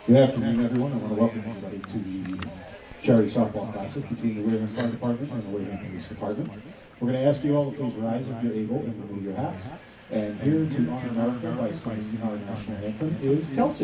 Good afternoon, everyone. I want to welcome everybody to the Charity Softball Classic between the Wareham Fire Department and the Wareham Police Department. We're going to ask you all to please rise if you're able and remove your hats. And here to honor America by singing our national anthem is Kelsey.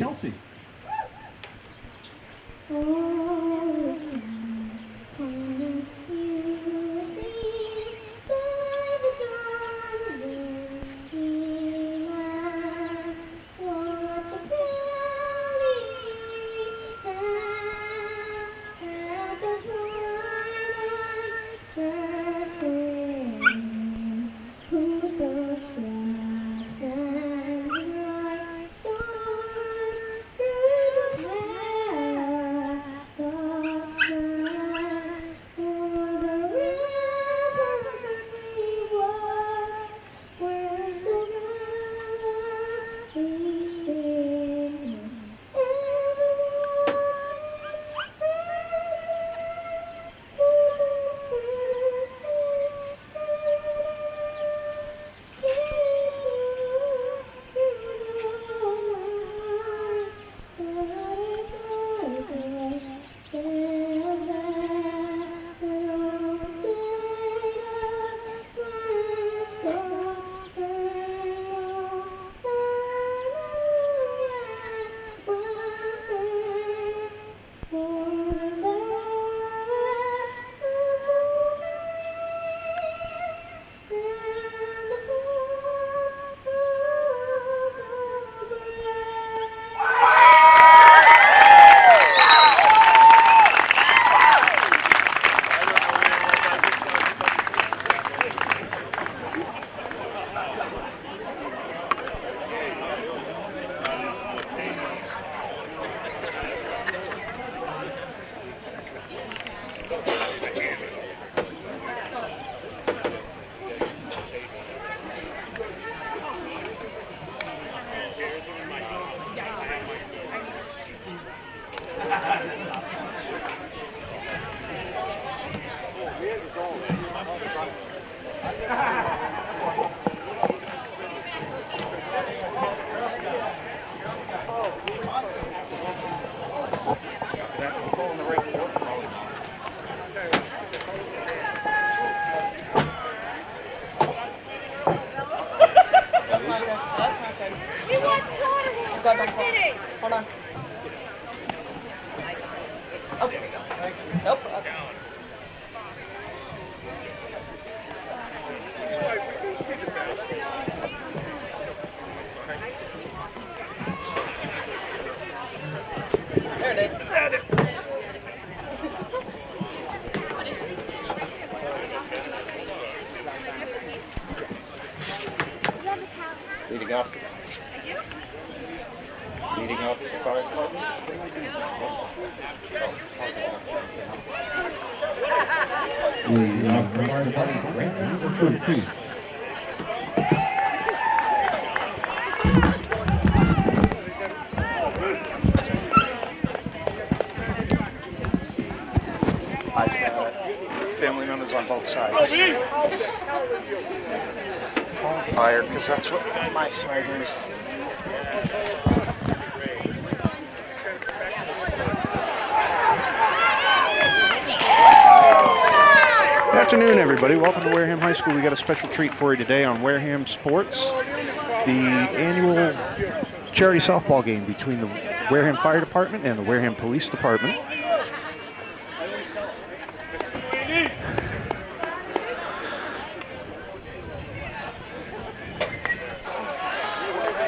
Hold on. Oh, nope. Okay. There it is. Leading up to the fire department. The fire department grant number 2. Family members on both sides. Fire, because that's what my side is. Good afternoon, everybody. Welcome to Wareham High School. We got a special treat for you today on Wareham Sports, the annual charity softball game between the Wareham Fire Department and the Wareham Police Department.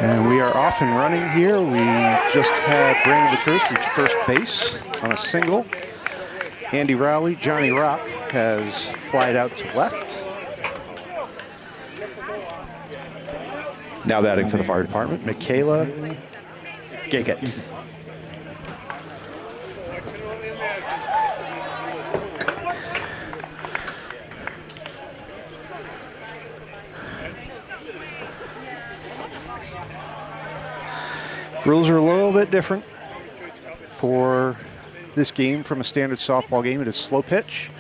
And we are off and running here. We just had Brandon LaCurse reach first base on a single. Andy Rowley, Johnny Rock has flied out to left. Now batting for the fire department, Michaela Giggett. Rules are a little bit different for this game from a standard softball game. It is slow pitch.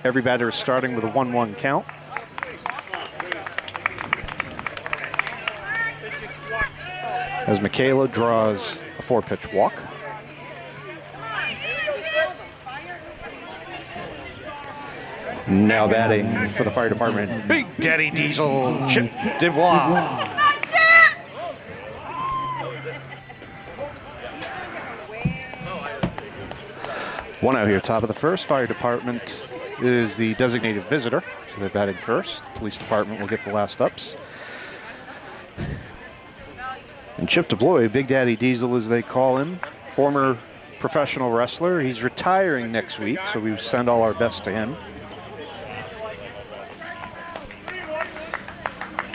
Every batter is starting with a 1-1 count. As Michaela draws a 4-pitch walk. Now batting for the fire department, Big Daddy Diesel, Chip Devois. One out here, top of the first. Fire department is the designated visitor, so they're batting first. Police department will get the last ups. And Chip DeBlois, Big Daddy Diesel as they call him, former professional wrestler. He's retiring next week, so we send all our best to him.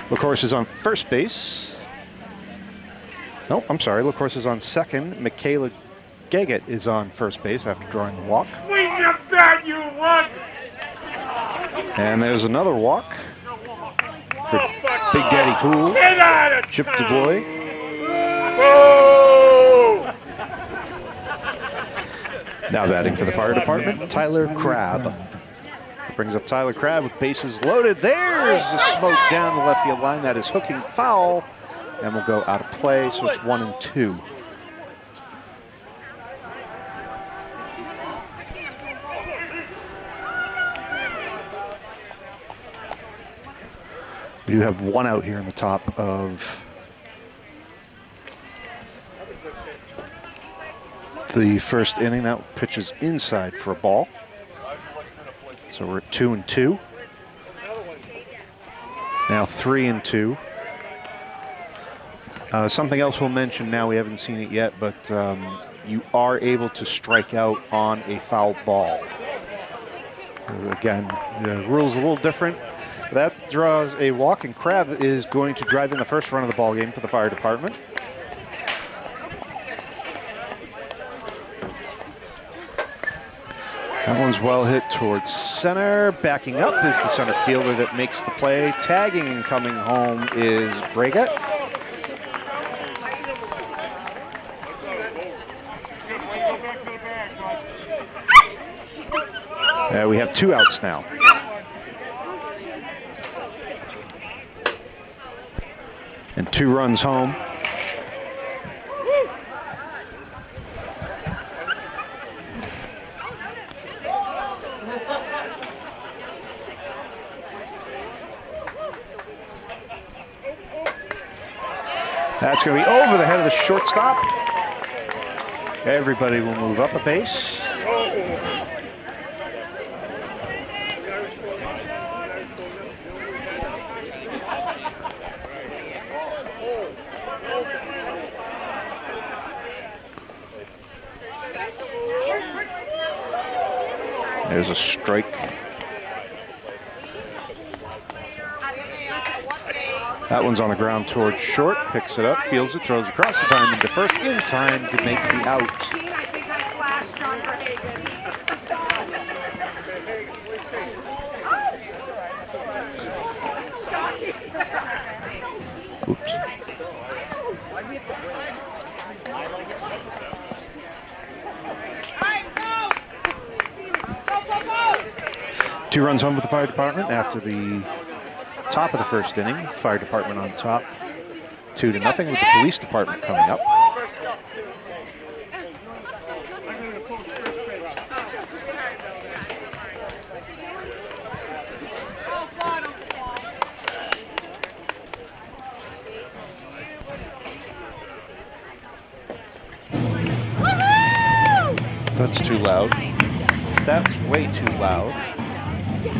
LaCourse is on first base. No, I'm sorry, LaCourse is on second. Michaela Gaggett is on first base after drawing the walk. Swing your bat, you run! And there's another walk for Big Daddy Cool, Get out of Chip town! DeBlois. Oh! Now batting for the fire department, Tyler Crabb. Brings up Tyler Crabb with bases loaded. There's a smoke down the left field line. That is hooking foul and will go out of play, so it's 1-2. We do have one out here in the top of the first inning. That pitch is inside for a ball. So we're at 2-2. Now 3-2. Something else we'll mention now, we haven't seen it yet, but you are able to strike out on a foul ball. Again, the rule's a little different. That draws a walk, and Crabb is going to drive in the first run of the ball game for the fire department. That one's well hit towards center. Backing up is the center fielder that makes the play. Tagging and coming home is Braga. We have 2 outs now. And 2 runs home. That's going to be over the head of the shortstop. Everybody will move up a base. There's a strike. That one's on the ground towards short, picks it up, fields it, throws across the diamond to first in time to make the out. Oops. Two runs home with the fire department after the top of the first inning. Fire department on top, 2-0 with the police department coming up. That's too loud. That's way too loud. There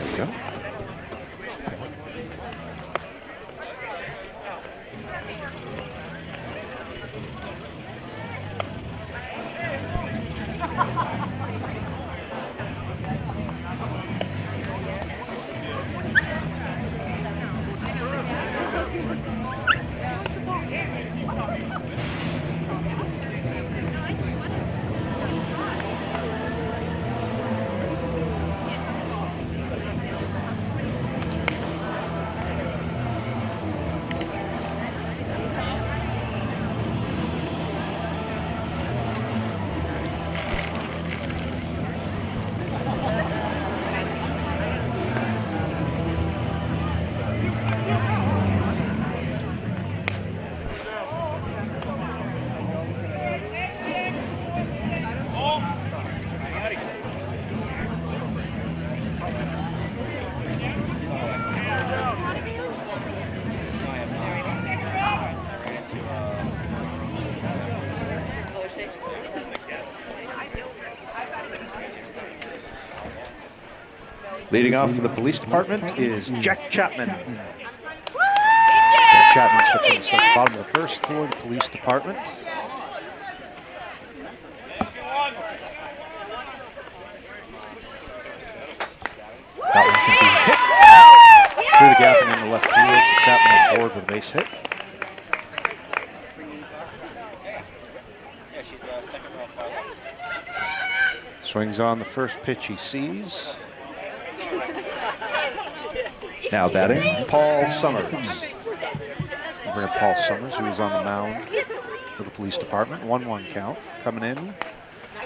we go. Leading off for the police department is Jack Chapman. Jack Chapman steps in to start the bottom of the first for the police department. That one's going to be hit through the gap and in the left field, so Chapman on board with a base hit. Swings on the first pitch he sees. Now batting, Paul Summers. We'll bring up Paul Summers, who is on the mound for the police department. 1-1 count coming in.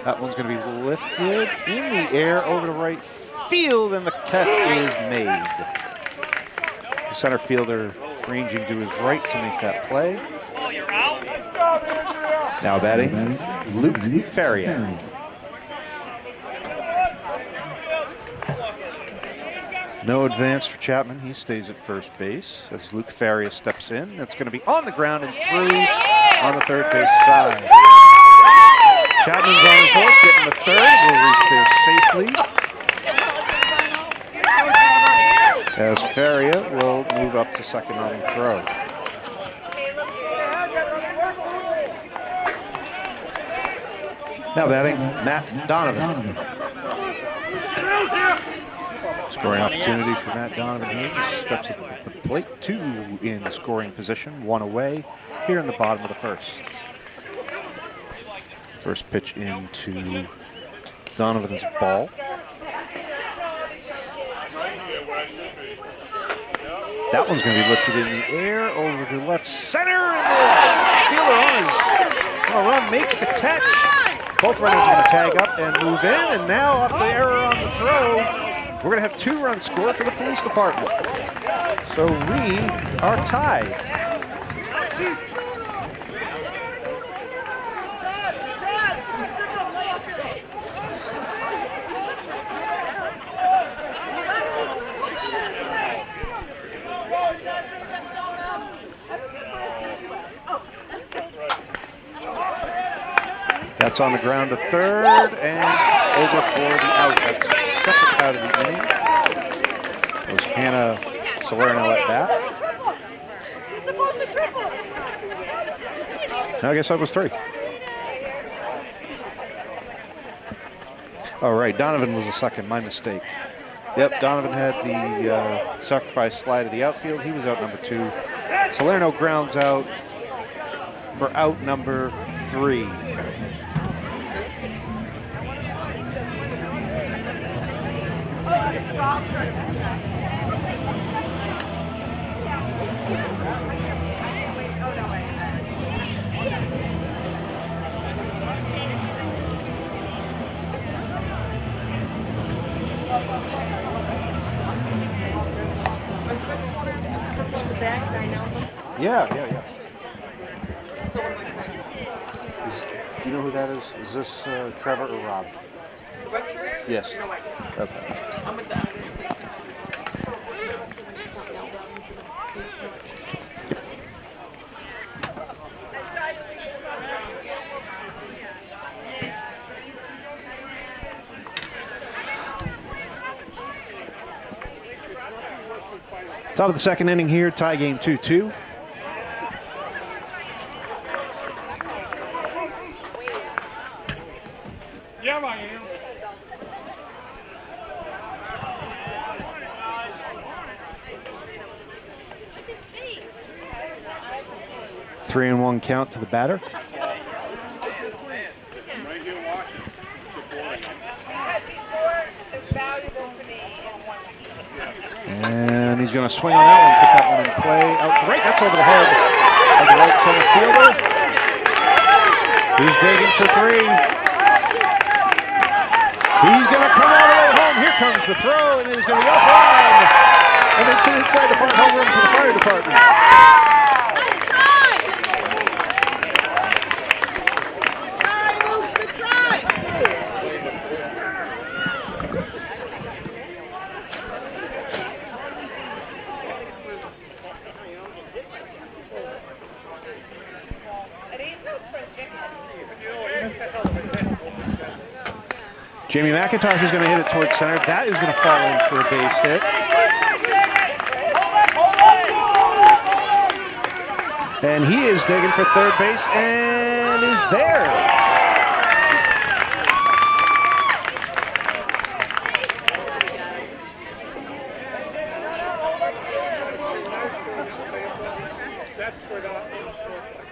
That one's going to be lifted in the air over to right field, and the catch is made. The center fielder ranging to his right to make that play. Now batting, Luke Faria. No advance for Chapman. He stays at first base as Luke Faria steps in. It's going to be on the ground and through on the third base side. Chapman's on his horse, getting the third. Will reach there safely. As Faria will move up to second on the throw. Now batting, Matt Donovan. Scoring opportunity for Matt Donovan here. He steps up at the plate. 2 in scoring position, 1 away here in the bottom of the first. First pitch into Donovan's ball. That one's going to be lifted in the air over to left center, and the fielder on a run makes the catch. Both runners are going to tag up and move in, and now off the error on the throw, we're going to have 2 runs scored for the police department. So we are tied. That's on the ground to third and over for the out. That's the second out of the inning. It was Hannah Salerno at bat. No, I guess that was 3. All right, Donovan was the second, my mistake. Yep, Donovan had the sacrifice fly to the outfield. He was out number 2. Salerno grounds out for out number 3. Yeah. So what am I saying? Do you know who that is? Is this Trevor or Rob? The red shirt? Yes. No idea. Okay. I'm with that. So it's not down for the police. Top of the second inning here, tie game 2-2. Yeah, I am. Three and 1 count to the batter. And he's going to swing on that one, put that one in play. Out to right, that's over the head of the right center fielder. He's digging for 3. He's going to come all the way home. Here comes the throw, and it is going to be offline. And it's inside the front home run for the fire department. Jamie McIntosh is going to hit it towards center. That is going to fall in for a base hit. And he is digging for third base and is there.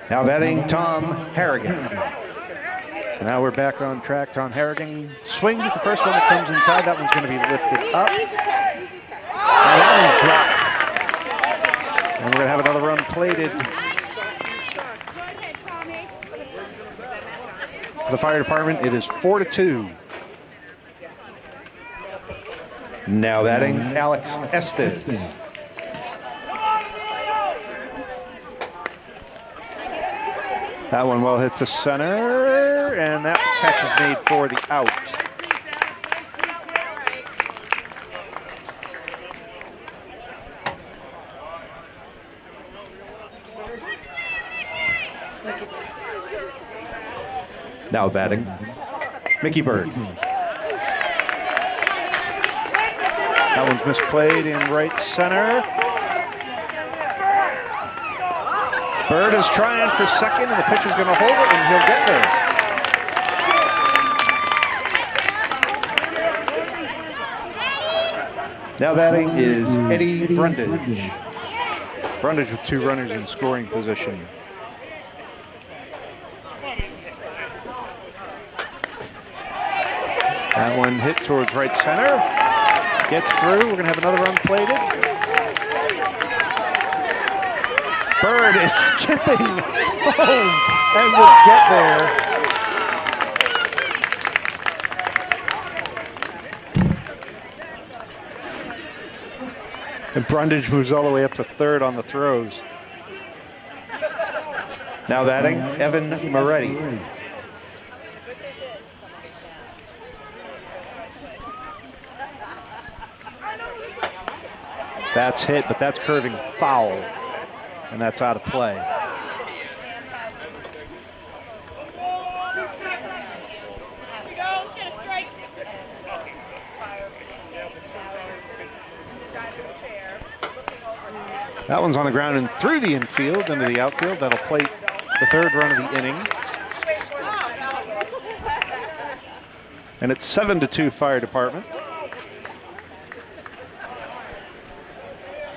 Now batting Tom Harrigan. Now we're back on track. Tom Harrigan swings at the first one that comes inside. That one's going to be lifted up. And that one's dropped. And we're going to have another run plated. For the fire department, it is 4-2. Now batting Alex Estes. That one well hit to center, and that catch is made for the out. Now batting Mickey Bird. That one's misplayed in right center. Bird is trying for second, and the pitcher's going to hold it, and he'll get there. Now batting is Eddie Brundage. Brundage with 2 runners in scoring position. That one hit towards right center. Gets through. We're going to have another run plated. Bird is skipping home and will get there. And Brundage moves all the way up to third on the throws. Now batting Evan Moretti. That's hit, but that's curving foul, and that's out of play. That one's on the ground and through the infield into the outfield. That'll plate the third run of the inning. And it's 7-2 fire department.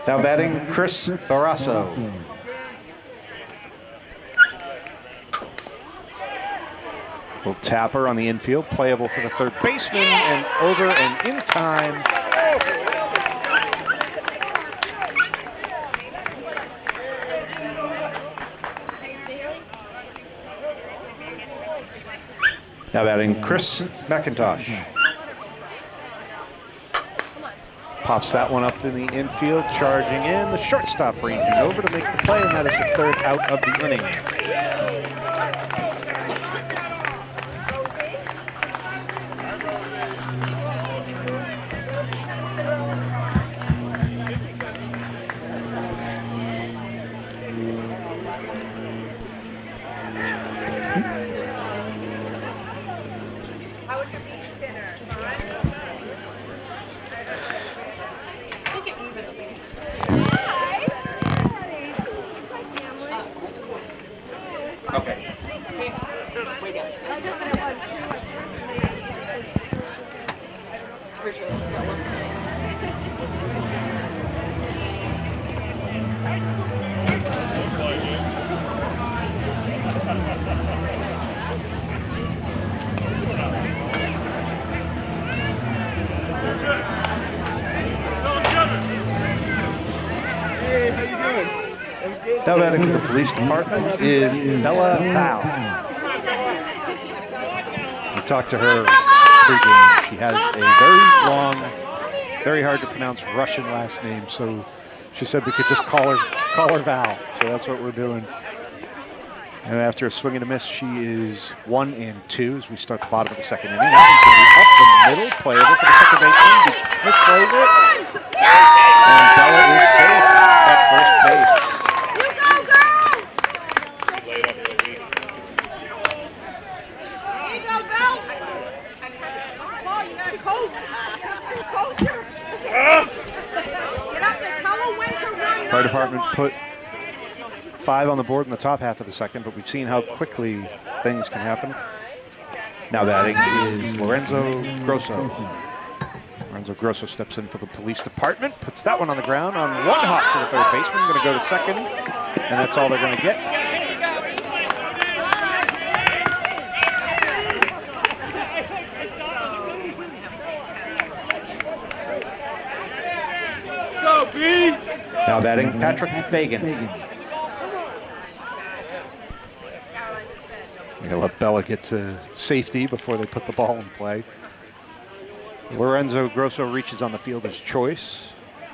Now batting Chris Barrasso. Little tapper on the infield, playable for the third baseman, and over and in time. Now batting Chris McIntosh. Pops that one up in the infield, charging in. The shortstop ranging over to make the play, and that is the third out of the inning. Now batting for the police department is Bella Val. We talked to her pregame. She has a very long, very hard to pronounce Russian last name, so she said we could just call her Val. So that's what we're doing. And after a swing and a miss, she is 1-2 as we start the bottom of the second inning. That one's going to be up the middle, playable for the second baseman. He misplays it. And Bella is safe at first base. Fire department put 5 on the board in the top half of the second, but we've seen how quickly things can happen. Now batting is Lorenzo Grosso. Lorenzo Grosso steps in for the police department, puts that one on the ground on one hop to the third baseman. Going to go to second, and that's all they're going to get. Now batting Patrick Fagan. Going to let Bella get to safety before they put the ball in play. Lorenzo Grosso reaches on the fielder's choice.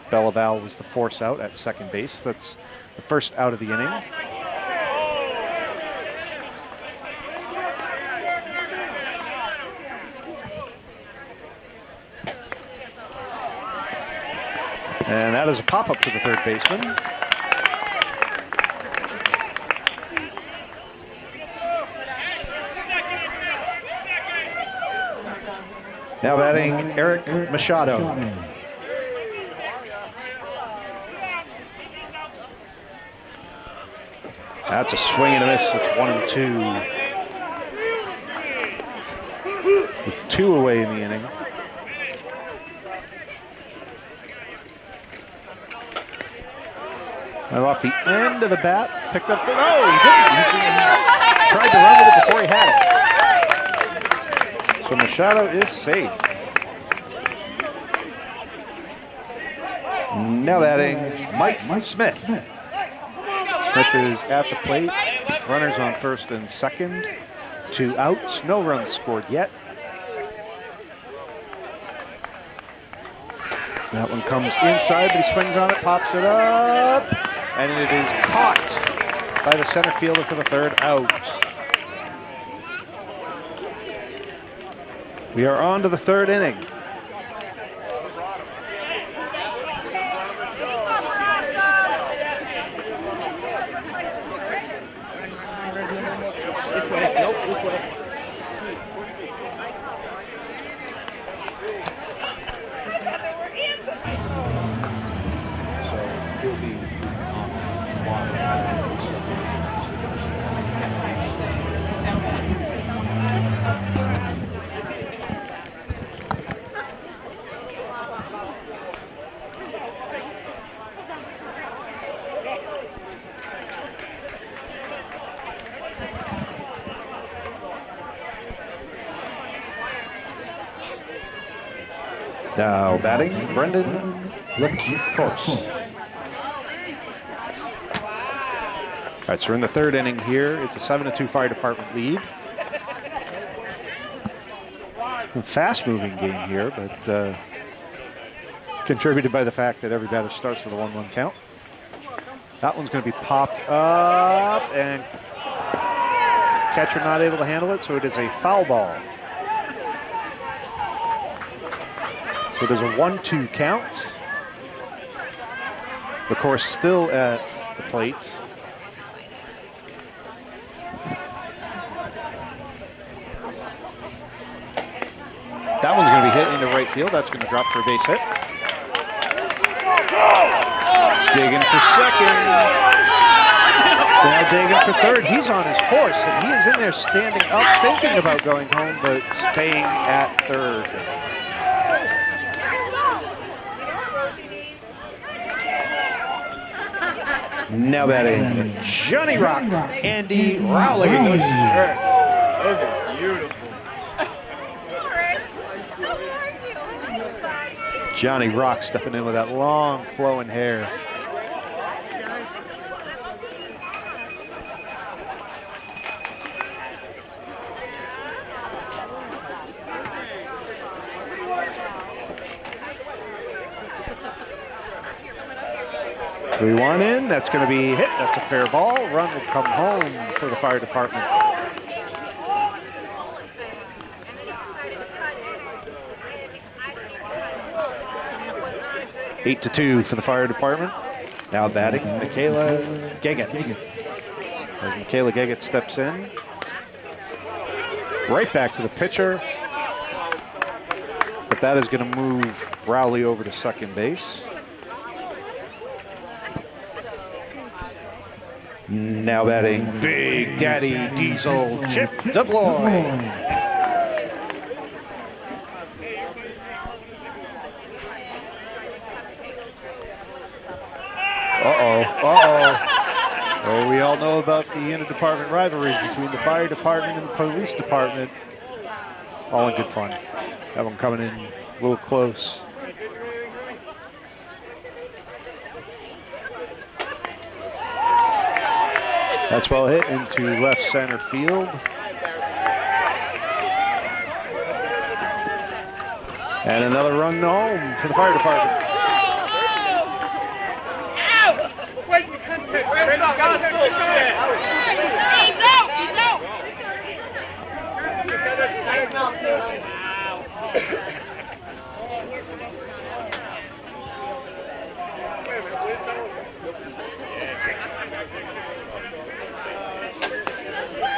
Bella Val was the force out at second base. That's the first out of the inning. And that is a pop-up to the third baseman. Now batting Eric Machado. That's a swing and a miss. It's 1-2. With 2 away in the inning. And off the end of the bat, picked up. Oh, he didn't. He tried to run with it before he had it. So Machado is safe. Now batting Mike Smith. Smith is at the plate. Runners on first and second. 2 outs. No runs scored yet. That one comes inside, but he swings on it, pops it up, and it is caught by the center fielder for the third out. We are on to the third inning. Now batting, Brendan Lickcourse. All right, so we're in the third inning here. It's a 7-2 fire department lead. A fast-moving game here, but contributed by the fact that every batter starts with a 1-1 count. That one's going to be popped up, and catcher not able to handle it, so it is a foul ball. So it is a 1-2 count. The course still at the plate. That one's going to be hit into right field. That's going to drop for a base hit. Digging for second. Now digging for third. He's on his horse, and he is in there standing up, thinking about going home, but staying at third. Now batting Johnny Rock, Andy Rowley. Those are beautiful. Johnny Rock stepping in with that long flowing hair. We want in, that's going to be hit, that's a fair ball. Run will come home for the fire department. Eight to 2 for the fire department. Now batting Michaela Gaget. As Michaela Gaget steps in. Right back to the pitcher. The but that is going to move Rowley over to second base. Now batting Big Daddy Diesel Chip DeBloy. Oh, we all know about the inter-department rivalries between the fire department and the police department. All in good fun. That one coming in a little close. That's well hit into left center field. And another run home for the fire department.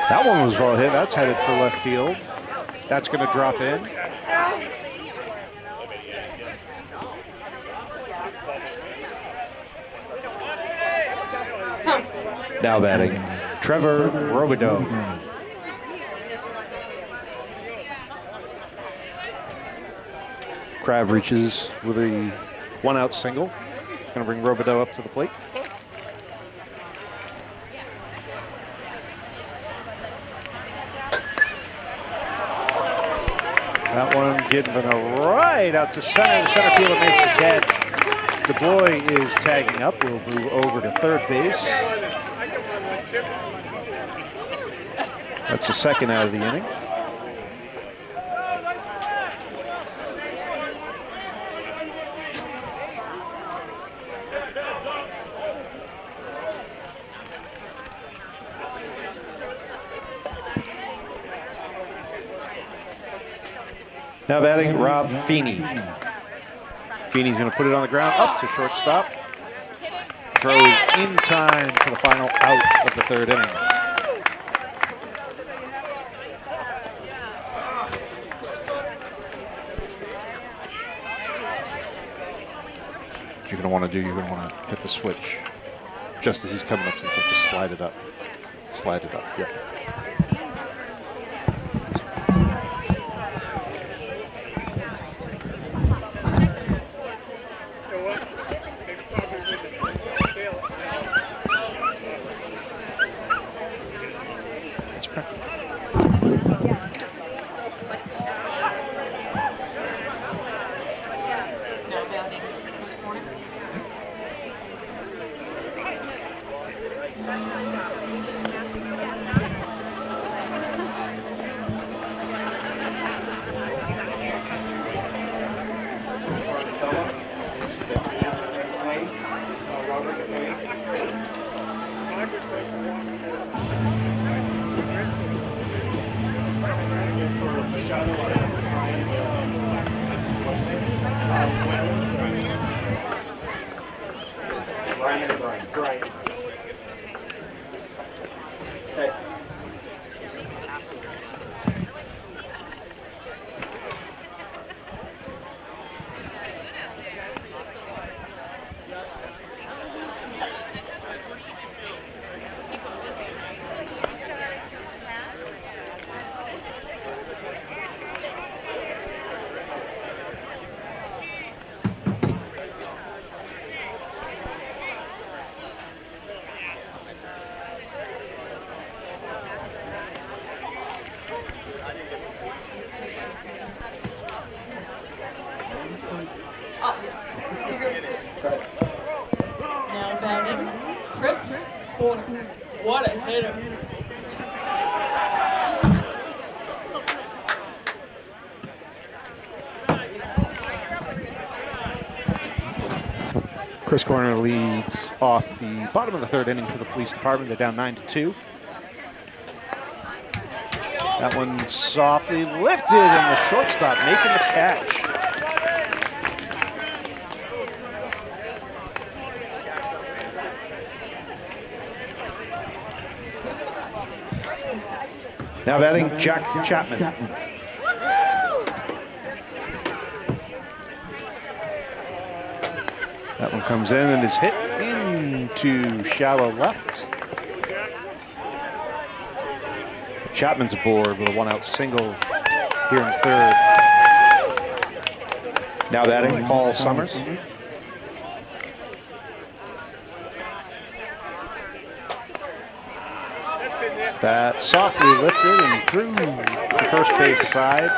That one was well hit. That's headed for left field. That's going to drop in. Now batting, Trevor Robideau. Crab reaches with a one-out single. Going to bring Robideau up to the plate. That one getting right out to center. The center fielder makes the catch. DeBloy is tagging up. We'll move over to third base. That's the second out of the inning. Now batting Rob Feeney. Feeney's going to put it on the ground, up to shortstop. Throws in time for the final out of the third inning. What you're going to want to do, you're going to want to hit the switch just as he's coming up to the plate. Just slide it up. Slide it up, yep. Chris Corner leads off the bottom of the third inning for the police department. They're down 9-2. That one softly lifted, and the shortstop making the catch. Now batting Jack Chapman. That one comes in and is hit into shallow left. Chapman's aboard with a one-out single here in third. Now batting Paul Summers. That softly lifted and through the first base side.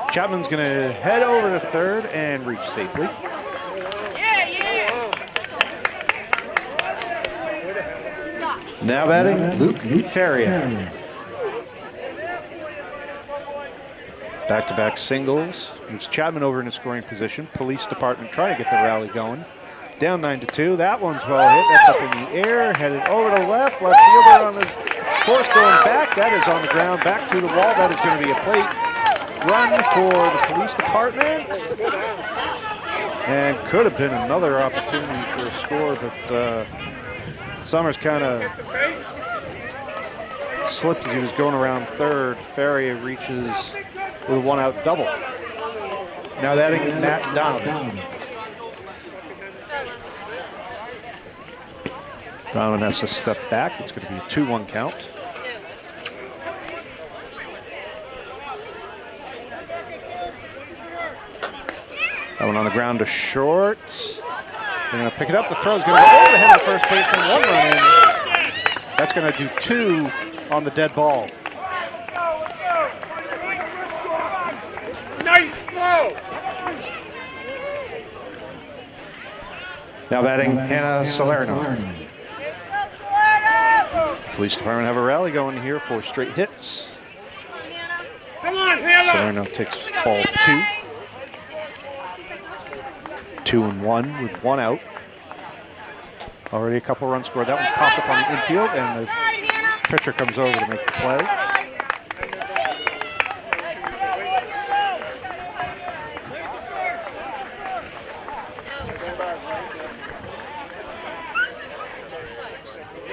Chapman's going to head over to third and reach safely. Now batting Luke Ferrier. Back-to-back singles. Moves Chapman over in a scoring position. Police department trying to get the rally going. Down 9-2. That one's well hit. That's up in the air. Headed over to left. Left fielder on his course going back. That is on the ground. Back to the wall. That is going to be a plate run for the police department. And could have been another opportunity for a score, but Summers kind of slipped as he was going around third. Ferrier reaches with a one-out double. Now batting Matt Donovan. Donovan has to step back. It's going to be a 2-1 count. That one on the ground to short. They're going to pick it up. The throw's going to go over the head of the first baseman. One run in. That's going to do 2 on the dead ball. Nice throw. Now batting Hannah Salerno. Police department have a rally going here for straight hits. Come on, Hannah. Salerno takes ball 2. 2-1 with 1 out. Already a couple runs scored. That one popped up on the infield, and the pitcher comes over to make the play.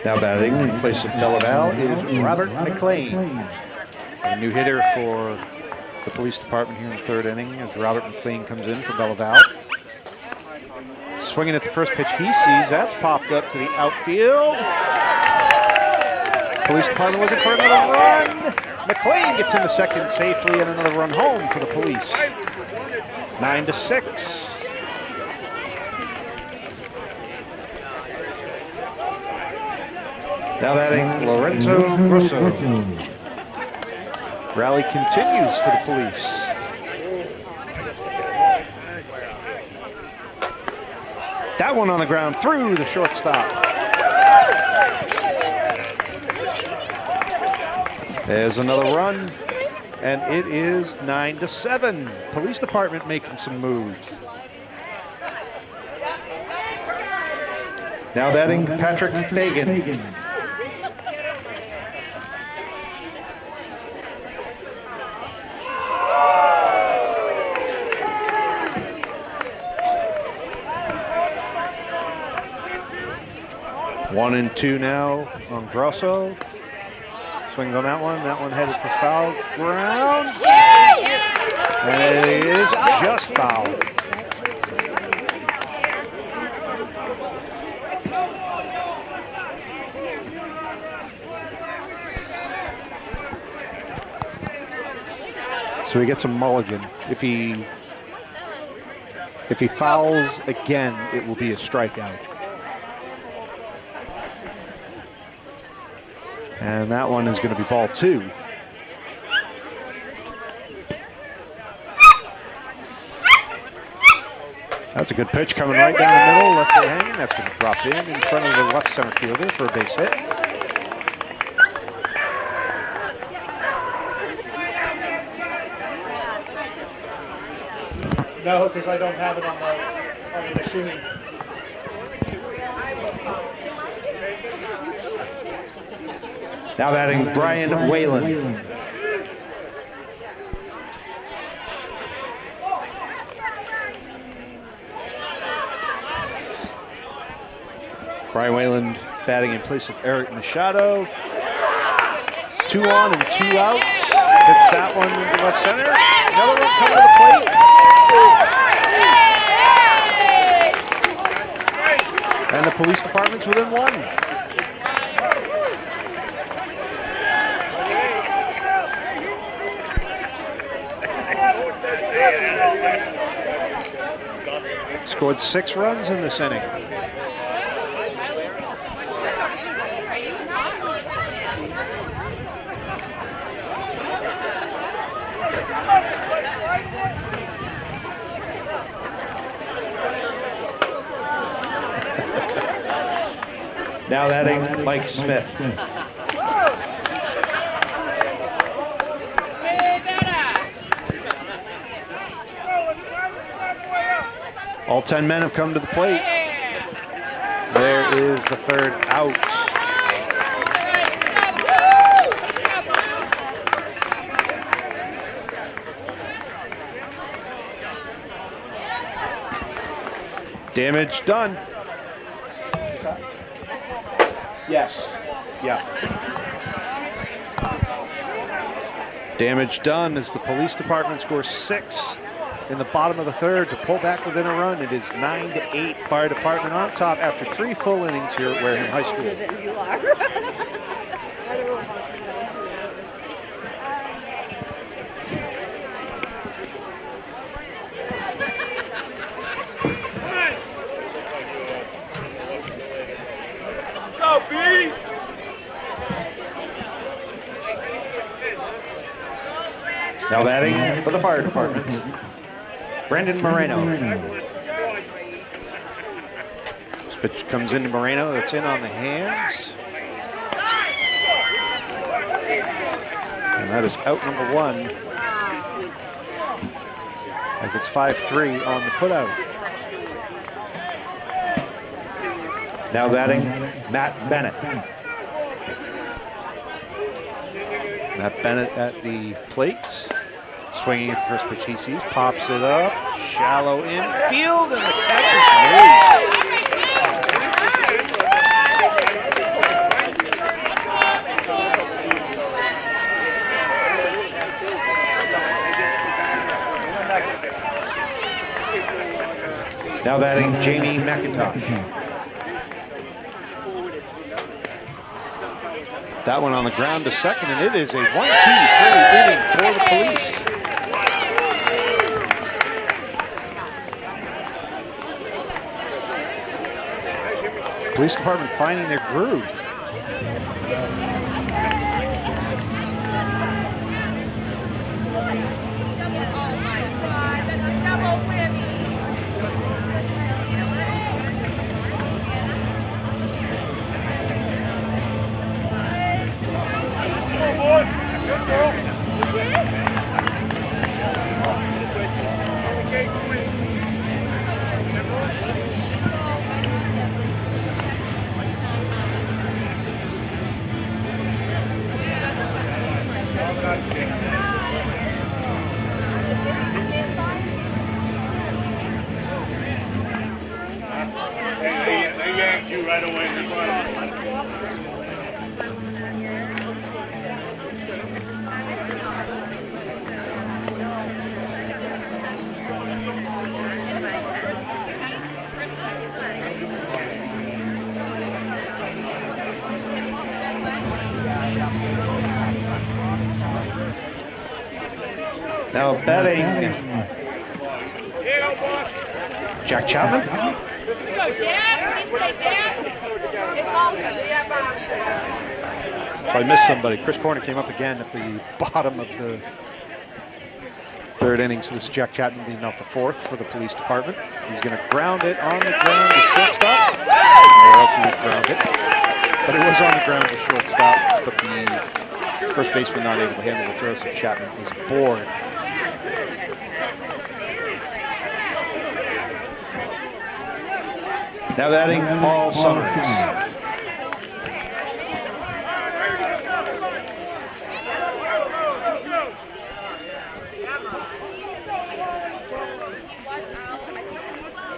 Now batting in place of Delaval is Robert McLean. A new hitter for the police department here in the third inning as Robert McLean comes in for Delaval. Swinging at the first pitch he sees. That's popped up to the outfield. Police department looking for another run. McLean gets into second safely and another run home for the police. 9-6. Now batting Lorenzo Grosso. Rally continues for the police. That one on the ground through the shortstop. There's another run, and it is 9-7. Police department making some moves. Now batting Patrick Fagan. One and 2 now on Grosso. Swings on that one. That one headed for foul ground. And it is just foul. So he gets a mulligan. If he fouls again, it will be a strikeout. And that one is going to be ball 2. That's a good pitch coming right down the middle, left foot hanging. That's going to drop in front of the left center fielder for a base hit. No, because I don't have it on the machine. Now batting Brian Whalen. Brian Whalen batting in place of Eric Machado. 2 on and 2 outs. Hits that one into left center. Another one coming to the plate. police department's within 1. Scored 6 runs in this inning. Now batting Mike Smith. All 10 men have come to the plate. There is the 3rd out. Damage done. Yes. Yeah. Damage done as the police department scores 6 in the bottom of the 3rd to pull back within a run. It is 9-8. Fire department on top after 3 full innings here at Wareham High School. Now batting for the fire department, Brandon Moreno. This pitch comes into Moreno, that's in on the hands. And that is out number 1. As it's 5-3 on the putout. Now batting Matt Bennett. Matt Bennett at the plate. Swinging at the first pitch he sees, pops it up, shallow infield, and the catch is made. Now batting Jamie McIntosh. That one on the ground to second, and it is a 1-2-3 inning for the police. Police department finding their groove. They yanked you right away. Now batting Jack Chapman. If I missed somebody, Chris Corner came up again at the bottom of the 3rd inning. So this is Jack Chapman leading off the 4th for the police department. He's going to ground it on the ground to shortstop. Or else he would ground it. But it was on the ground to shortstop. But the first baseman not able to handle the throw, so Chapman is bored. Now batting Paul Summers.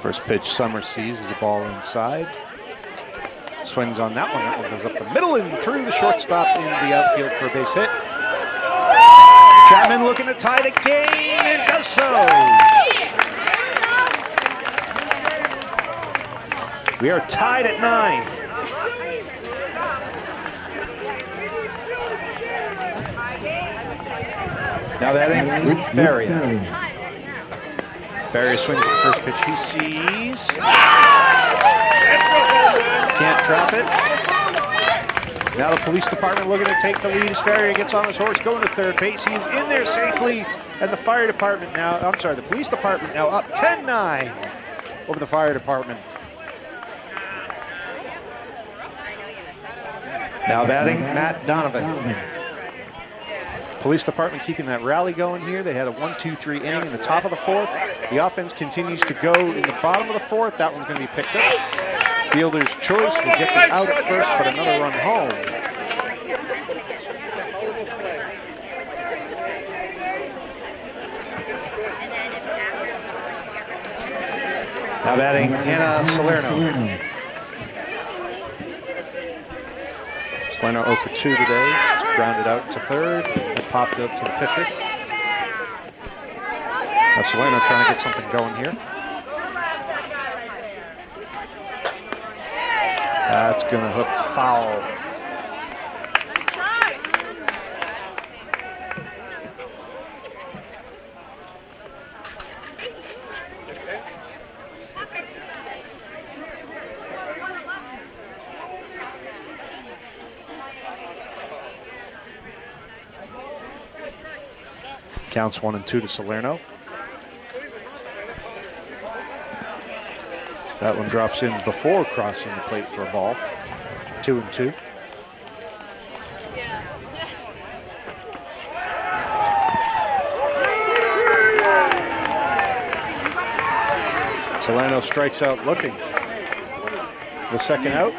First pitch Summers sees is a ball inside. Swings on that one. That one goes up the middle and through the shortstop into the outfield for a base hit. Chapman looking to tie the game and does so. We are tied at 9. Now batting, Faria. Faria swings at the first pitch he sees. Can't trap it. Now the police department looking to take the lead as Faria gets on his horse, going to third base. He is in there safely, and the fire department now, I'm sorry, the police department now up 10-9 over the fire department. Now batting, Matt Donovan. Police department keeping that rally going here. They had a 1-2-3 inning in the top of the 4th. The offense continues to go in the bottom of the 4th. That one's going to be picked up. Fielder's choice will get them out at first, but another run home. Now batting, Hannah Salerno. Salerno 0 for 2 today. Just grounded out to third and popped up to the pitcher. Now Salerno trying to get something going here. That's going to hook foul. Counts 1 and 2 to Salerno. That one drops in before crossing the plate for a ball. 2 and 2. Salerno strikes out looking. The second out.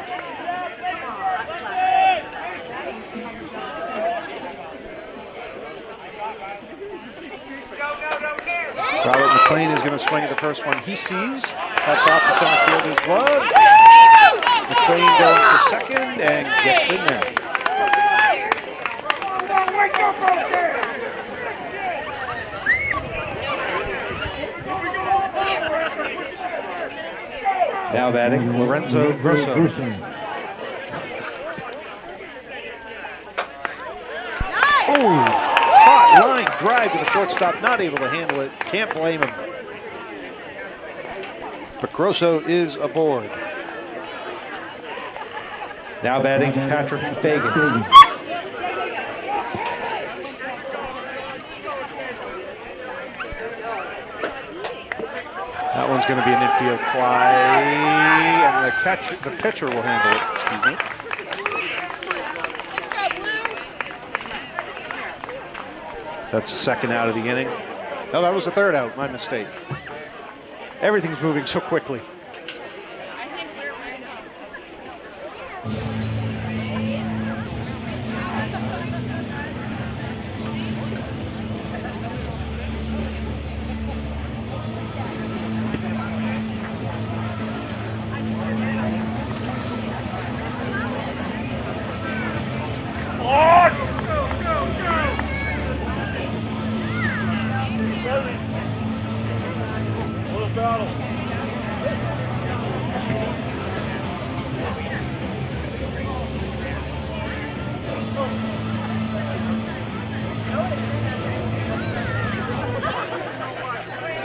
Robert McLean is going to swing at the first one he sees. That's off the center fielder's glove. McLean going for second and gets in there. Now batting, Lorenzo Grosso. Oh! Line drive to the shortstop, not able to handle it. Can't blame him. But Grosso is aboard. Now batting, Patrick Fagan. That one's going to be an infield fly, and the pitcher will handle it. Excuse me. That's the second out of the inning. No, that was the third out, my mistake. Everything's moving so quickly.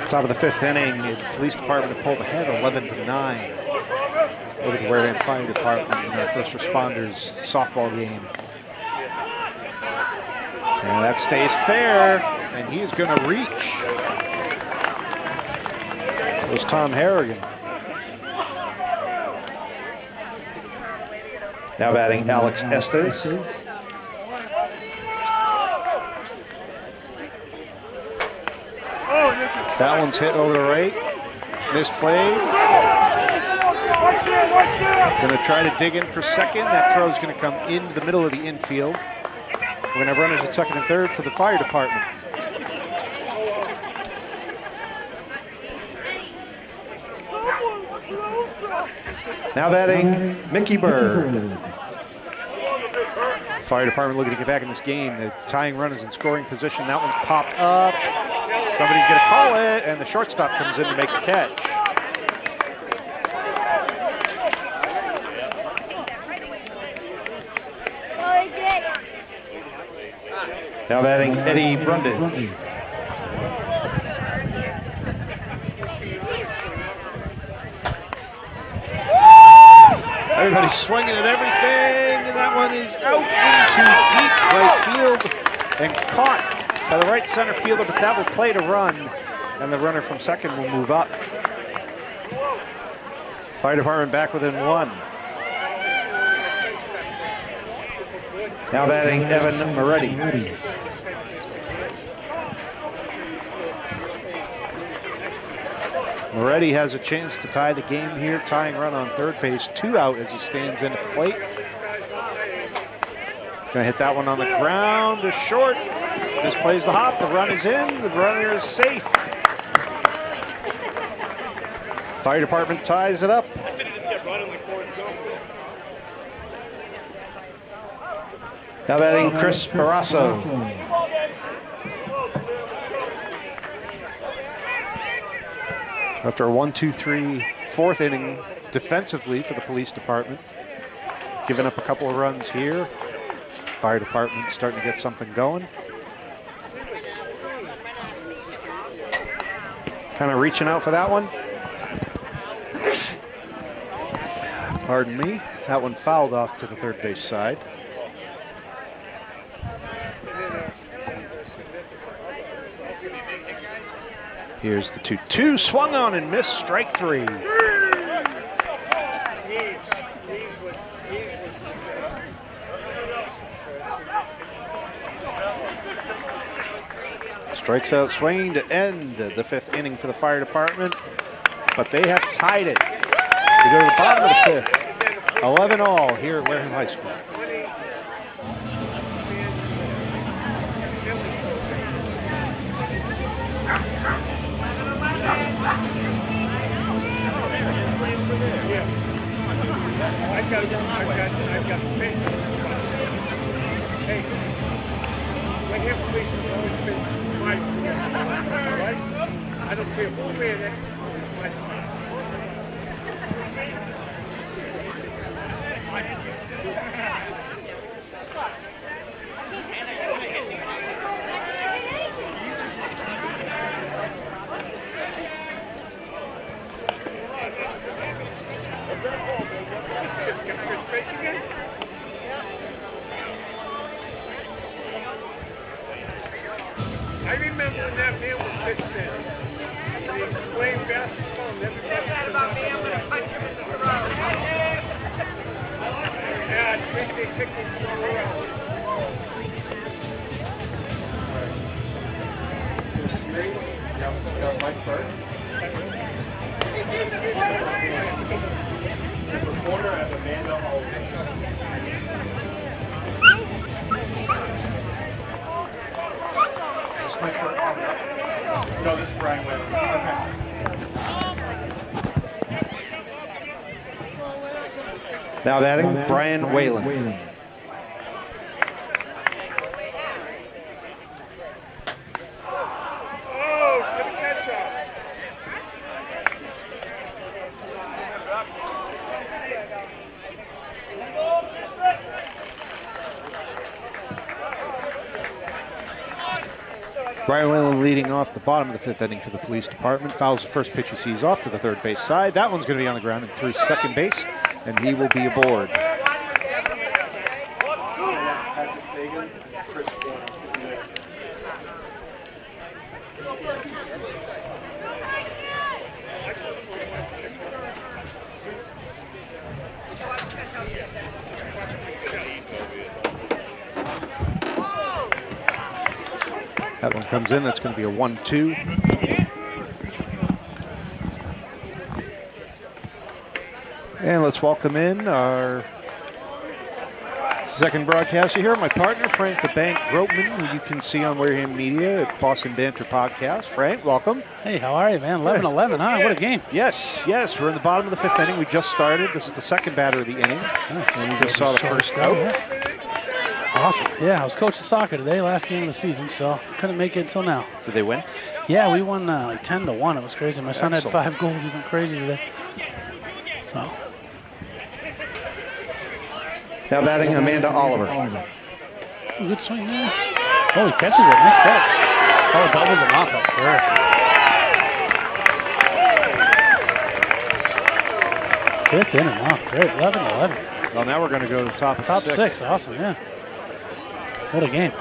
Top of the 5th inning, the police department pulled ahead 11-9 over the Wareham Fire Department in our first responders softball game. And that stays fair, and he is going to reach. It was Tom Harrigan. Now batting Alex Estes. That one's hit over the right. Misplayed. Going to try to dig in for second. That throw is going to come into the middle of the infield. We're going to have runners at second and third for the fire department. Now batting Mickey Bird. Fire department looking to get back in this game. The tying run is in scoring position. That one's popped up. Somebody's going to call it, and the shortstop comes in to make the catch. Now batting Eddie Brundage. Everybody's swinging at everything, and that one is out into deep right field and caught by the right center fielder, but that will play to run, and the runner from second will move up. Fire department back within one. Now batting Evan Moretti. Moretti has a chance to tie the game here. Tying run on third base, 2 out as he stands in at the plate. Gonna hit that one on the ground to short. Misplays the hop, the run is in, the runner is safe. Fire department ties it up. Now batting Chris Barrasso. After a 1-2-3 fourth inning defensively for the police department. Giving up a couple of runs here. Fire department starting to get something going. Kind of reaching out for that one. Pardon me. That one fouled off to the third base side. Here's the 2-2, swung on and missed, strike 3. Strikes out swinging to end the 5th inning for the fire department, but they have tied it. We go to the bottom of the 5th, 11-all here at Wareham High School. I've got the paper. Hey, my information has always been my right? I don't care who ran it. I remember when that man was just there. He was playing basketball and everybody said that about me, I'm going to punch him in the throat. Yeah, Tracy kicked him to the around. Here's Smitty. Got Mike Burke. Reporter at Amanda Oliver. No, this is Brian Whalen. Okay. Now batting Brian Whalen. Brian Whalen leading off the bottom of the 5th inning for the police department. Fouls the first pitch he sees off to the third base side. That one's going to be on the ground and through second base, and he will be aboard. That one comes in. That's going to be a 1-2. And let's welcome in our second broadcaster here, my partner, Frank the Bank Gropeman, who you can see on Wareham Media at Boston Banter Podcast. Frank, welcome. Hey, how are you, man? 11-11, huh? What a game. Yes. We're in the bottom of the 5th inning. We just started. This is the second batter of the inning. Nice. And we just saw the first out. Yeah. Awesome. Yeah, I was coaching soccer today, last game of the season, so couldn't make it until now. Did they win? Yeah, we won like 10-1. It was crazy. My son had Excellent. 5 goals. He went crazy today. So. Now batting Amanda Oliver. Good swing there. Oh, he catches it. Nice catch. Oh, doubles him up at first. Fifth inning. Wow, great. 11-11. Well, now we're going to go to the top Top six. six. Awesome, yeah. What a game.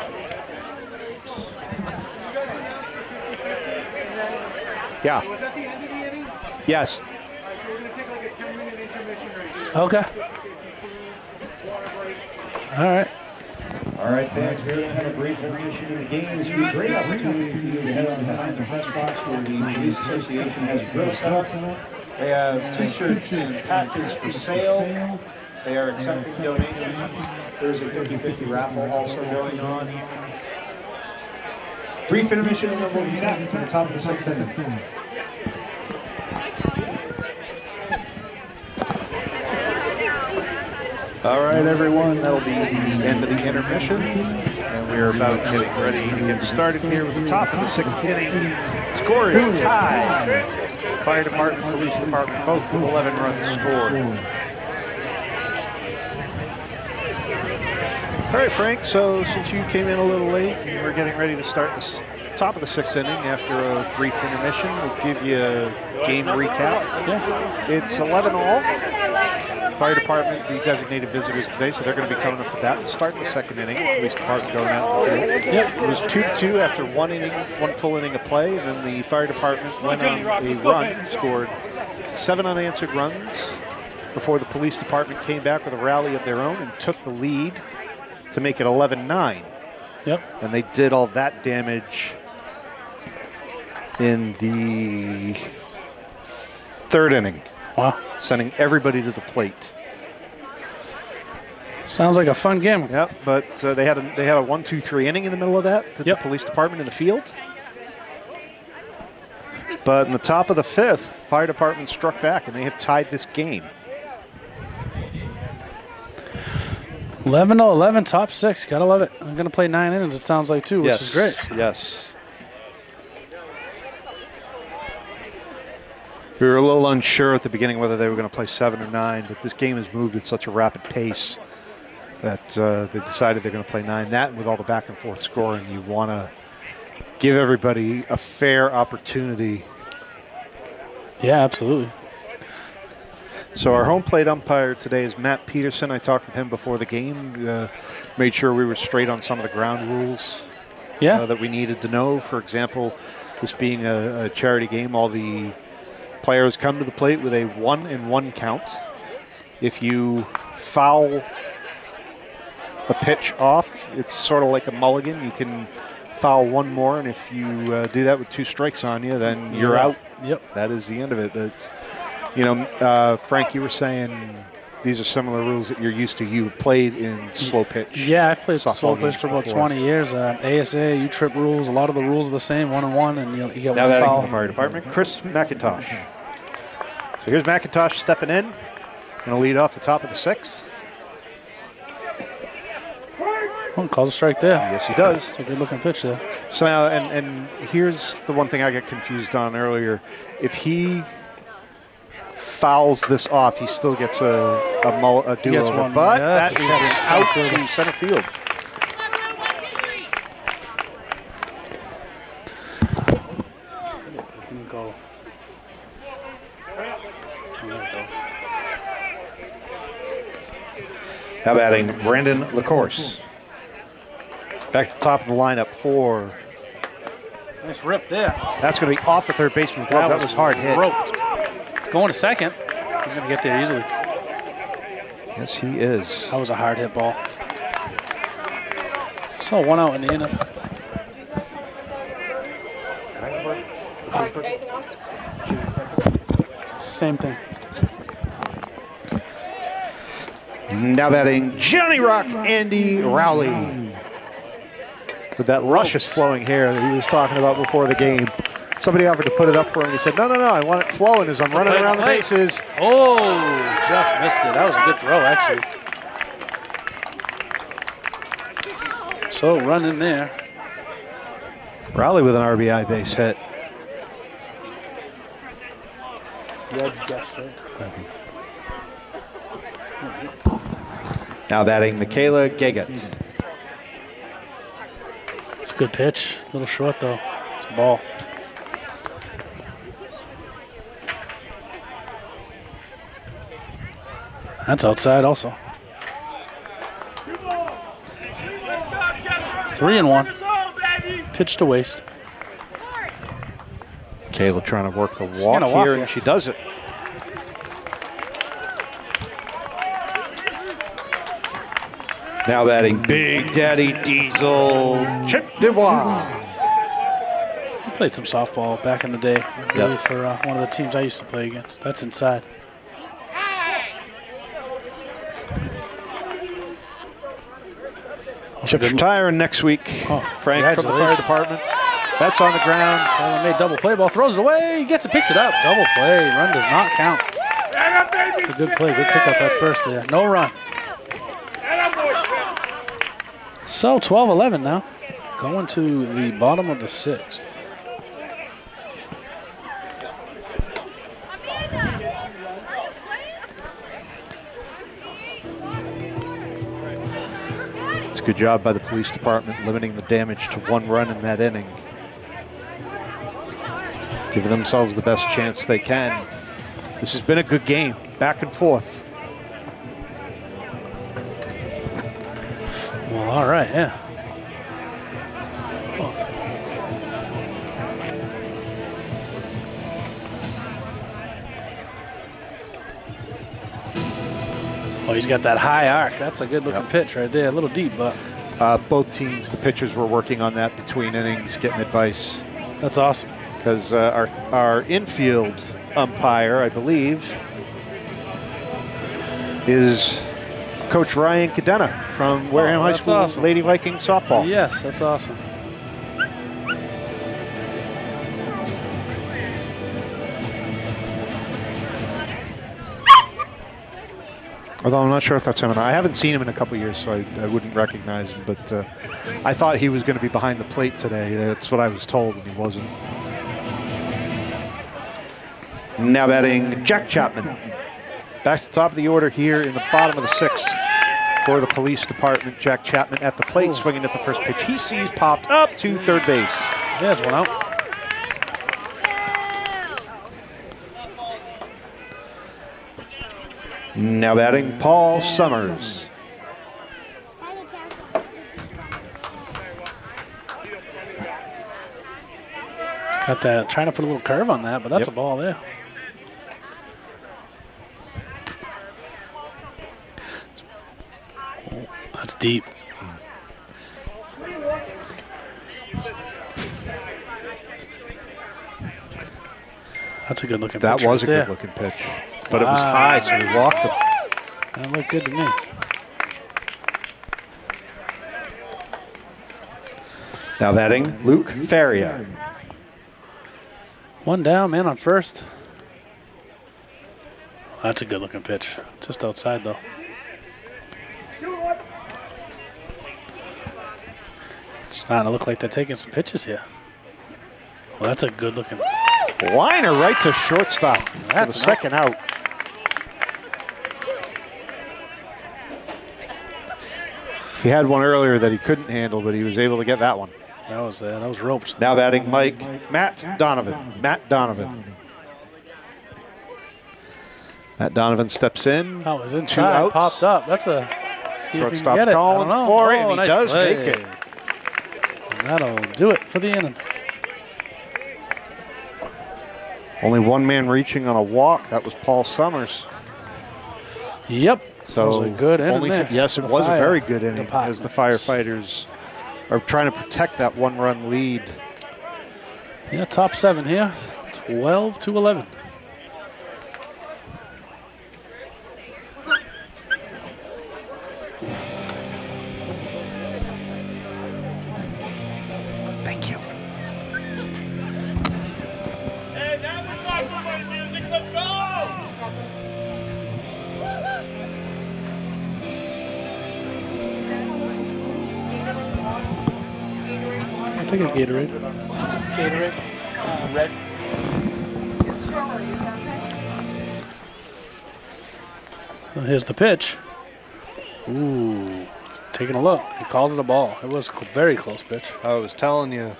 Yeah. Was that the end of the inning? Yes. All right, so we're going to take like a 10-minute intermission right here. Okay. All right. All right, fans, we're going to have a brief intermission in the game. This will be a great opportunity for you to head on behind the press box where the Police Association has a grill set up. They have T-shirts and patches for sale. They are accepting donations. There's a 50-50 raffle also going on. Brief intermission and then we'll be back to the top of the sixth inning. All right, everyone, that'll be the end of the intermission. And we're about getting ready to get started here with the top of the sixth inning. Score is tied. Fire department, police department, both with 11 runs scored. All right, Frank, so since you came in a little late, we're getting ready to start the top of the sixth inning after a brief intermission. We'll give you a game recap. Yeah. It's 11-all. Fire department, the designated visitors today, so they're going to be coming up to bat to start the second inning. Police department going out in the field. Yep. It was 2-2 after one full inning of play, and then the fire department went on a run, scored 7 unanswered runs before the police department came back with a rally of their own and took the lead to make it 11-9. Yep. And they did all that damage in the third inning, Wow. sending everybody to the plate. Sounds like a fun game. Yep, but they had a 1-2-3 inning in the middle of that. Yep. The police department in the field. But in the top of the fifth, fire department struck back, and they have tied this game. 11-11, top six. Gotta love it. I'm gonna play 9 innings. It sounds like too, which is great. Yes. We were a little unsure at the beginning whether they were going to play 7 or 9, but this game has moved at such a rapid pace that they decided they're going to play 9. That, with all the back and forth scoring, you want to give everybody a fair opportunity. Yeah, absolutely. So our home plate umpire today is Matt Peterson. I talked with him before the game, made sure we were straight on some of the ground rules that we needed to know. For example, this being a charity game, all the players come to the plate with a 1-1 count. If you foul a pitch off, it's sort of like a mulligan. You can foul one more, and if you do that with 2 strikes on you, then you're out. Yep. That is the end of it. It's, Frank, you were saying these are similar rules that you're used to. You played in slow pitch. Yeah, I've played softball slow pitch games for about before. 20 years. ASA, U-trip rules, a lot of the rules are the same, 1-1, and you get Now one that foul. the fire department, Chris McIntosh. So here's McIntosh stepping in. Going to lead off the top of the sixth. Oh, calls a strike there. Yes, he does. It's a good-looking pitch there. So now, and here's the one thing I got confused on earlier. If he fouls this off, he still gets a gets do-over. one. But Yeah, that that's is a an catch. out Center field. to center field. Didn't go. Now batting Brandon LaCourse. Back to the top of the lineup for. Nice rip there. That's going to be off the third baseman's glove. That was hard hit. Roped. Going to second. He's going to get there easily. Yes, he is. That was a hard hit ball. Saw one out in the inning. Same thing. Now batting Johnny Rock, Andy Rowley. With that luscious flowing hair that he was talking about before the game. Somebody offered to put it up for him. He said, no, I want it flowing as I'm running around the bases. Oh, just missed it. That was a good throw, actually. So run in there. Rowley with an RBI base hit. Red's guessed, right? Now batting Michaela Gagat. Good pitch. A little short, though. It's a ball. That's outside also. 3-1. Pitch to waste. Kayla trying to work the She's walk gonna walk here, here. and she does it. Now batting Big Daddy Diesel Chip Dubois. He played some softball back in the day, I believe, for one of the teams I used to play against. That's inside. Chip's retiring next week. Oh, Frank from the fire congratulations. department. That's on the ground. Taylor made double play ball, throws it away. He gets it, picks it up. Double play. Run does not count. It's a good play. Good pickup at first there. No run. So 12-11 now. Going to the bottom of the 6th. It's a good job by the police department limiting the damage to 1 run in that inning. Giving themselves the best chance they can. This has been a good game, back and forth. Well, all right, yeah. Oh, he's got that high arc. That's a good-looking pitch right there. A little deep, but Both teams, the pitchers were working on that between innings, getting advice. that's awesome. Because our infield umpire, I believe, is Coach Ryan Cadena from Wareham High that's School awesome. Lady Viking softball. Yes, that's awesome. Although I'm not sure if that's him. And I haven't seen him in a couple years, so I wouldn't recognize him. But I thought he was going to be behind the plate today. That's what I was told, and he wasn't. Now batting Jack Chapman. Back to the top of the order here in the bottom of the 6th for the police department. Jack Chapman at the plate, swinging at the first pitch he sees popped up to third base. There's one out. Now batting Paul Summers. Got that, trying to put a little curve on that, but that's a ball there. Oh, that's deep. That's a good looking pitch. That was a right there. good looking pitch. But it was high, so he walked him. That looked good to me. Now batting Luke Faria. One down, man on first. That's a good looking pitch. Just outside though. It's starting to look like they're taking some pitches here. Well, that's a good looking. Liner right to shortstop for the That's second out. He had one earlier that he couldn't handle, but he was able to get that one. That was roped. Now batting Matt Donovan. Matt Donovan steps in. Oh, it was 2 inside. outs. Popped up. That's a. See if he can Shortstop's get it. I calling don't know. for it, and Oh, he nice does play. make it. And that'll do it for the inning. Only one man reaching on a walk. That was Paul Summers. Yep. So that was a good inning there. Yes, it The was a fire very good inning as the departments. firefighters are trying to protect that 1-run lead. Yeah, top 7 here. 12-11. Thank you. Hey, now we're talking about music. Let's go! I'll take a Gatorade. Gatorade, red. Well, here's the pitch. Ooh, taking a look. He calls it a ball. It was a very close pitch. I was telling you,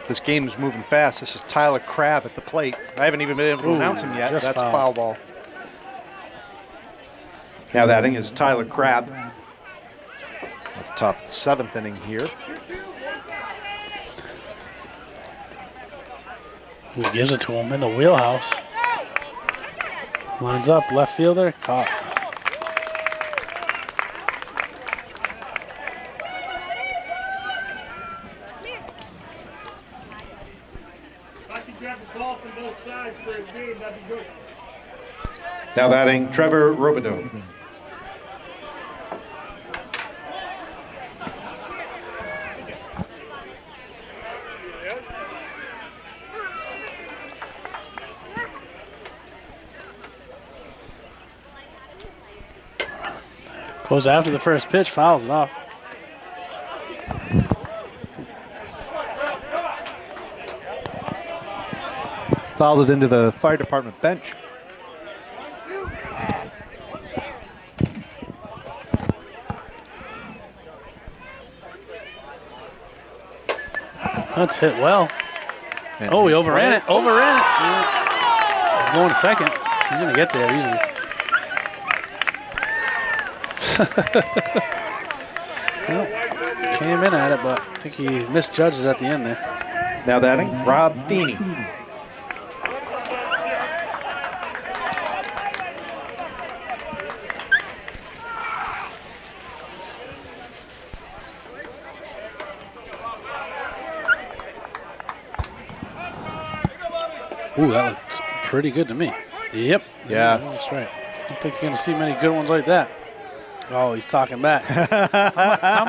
this game is moving fast. This is Tyler Crabb at the plate. I haven't even been able to announce him yet. just That's foul. a foul ball. Now batting is Tyler Crabb at the top of the 7th inning here. He gives it to him in the wheelhouse. Lines up, left fielder, caught. If I could grab the ball from both sides for a game, that'd be good. Now batting Trevor Robideau. Goes after the first pitch, fouls it off. Fouled it into the fire department bench. That's hit well. Oh, he overran it. Overran it. Yeah. He's going to second. He's going to get there easily. Well, came in at it, but I think he misjudged it at the end there. Now batting Rob Feeney. Ooh, that looked pretty good to me. Yep. Yeah. That's right. I don't think you're going to see many good ones like that. Oh, he's talking back. How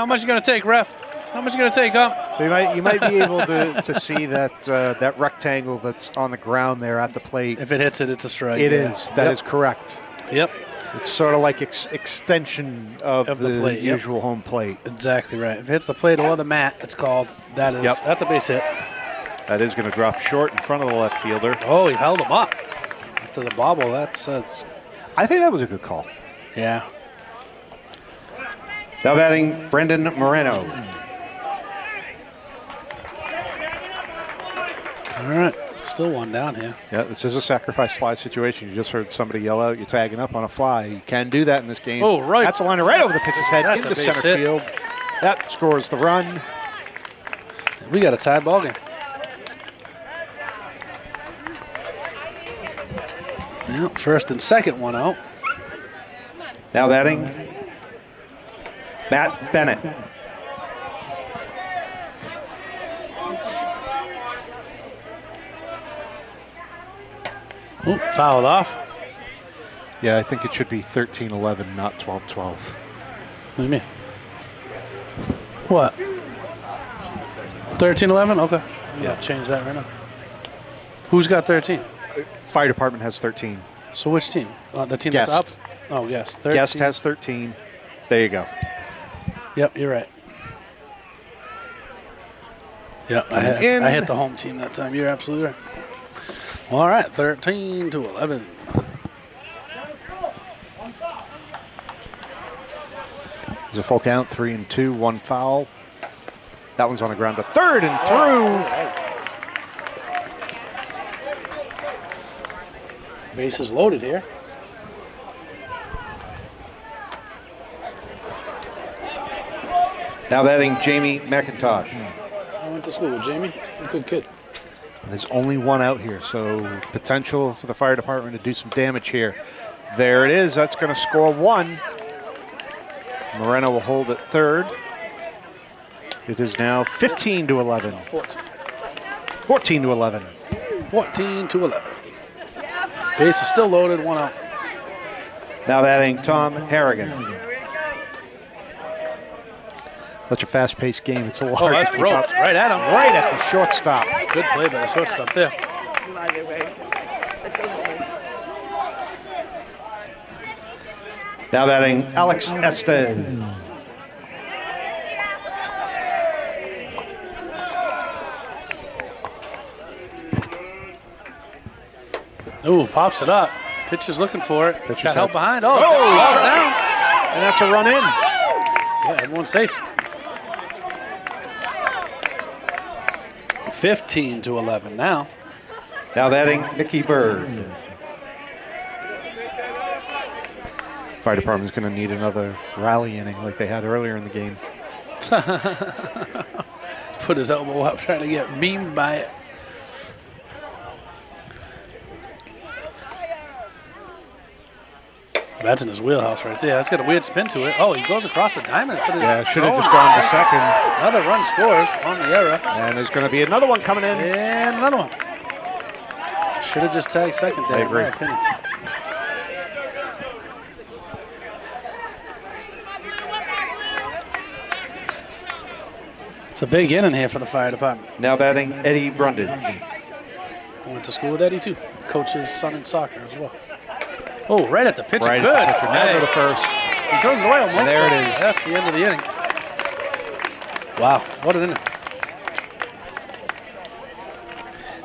much you going to take, ref? How much you going to take, up? You might be able to see that that rectangle that's on the ground there at the plate. If it hits it, it's a strike. It is. That is correct. Yep. It's sort of like extension of the plate, yep. usual home plate. Exactly right. If it hits the plate or the mat, it's called. That is. Yep. That's a base hit. That is going to drop short in front of the left fielder. Oh, he held him up after the bobble. That's I think that was a good call. yeah. Now batting Brendan Moreno. All right. Still one down here. Yeah, this is a sacrifice fly situation. You just heard somebody yell out, you're tagging up on a fly. You can do that in this game. Oh, right. That's a liner right over the pitcher's head That's into a base center hit. field. That scores the run. We got a tied ball game. Yep, first and second one out. Now batting Matt Bennett. Ooh, fouled off. Yeah, I think it should be 13-11, not 12-12. What do you mean? What? 13-11? Okay. Yeah, change that right now. Who's got 13? Fire department has 13. So which team? The team Guest. that's up? Oh, yes. 13. Guest has 13. There you go. Yep, you're right. Yep, I hit the home team that time. You're absolutely right. All right, 13-11. There's a full count, 3-2, 1 foul. That one's on the ground to third and through. Base is loaded here. Now batting Jamie McIntosh. I went to school with Jamie. A good kid. There's only one out here, so potential for the fire department to do some damage here. There it is. That's going to score 1. Moreno will hold at third. It is now 15-11. 14-11. 14-11. Base is still loaded, one out. Now batting Tom Harrigan. Such a fast-paced game. It's a little hard That's to keep roped up. right at him. Right at the shortstop. Good play by the shortstop there. Either way. Let's go home. Now batting Alex Estes. Ooh, pops it up. Pitcher's looking for it. Pitcher's Got help out. behind. Oh, ball's down. And that's a run in. Yeah, everyone's safe. 15-11 now. Now batting Mickey Bird. Fire department's going to need another rally inning like they had earlier in the game. Put his elbow up, trying to get memed by it. That's in his wheelhouse right there. That's got a weird spin to it. Oh, he goes across the diamond instead of Yeah, should have just gone to second. Another run scores on the error. And there's going to be another one coming in. And another one. Should have just tagged second there, I agree. in my opinion. It's a big inning here for the fire department. Now batting Eddie Brundage. I went to school with Eddie, too. Coaches son in soccer as well. Oh, right at the pitcher. Right Good. at the pitcher. Never the first. He throws it away almost. And there it is. That's the end of the inning. Wow, what an inning.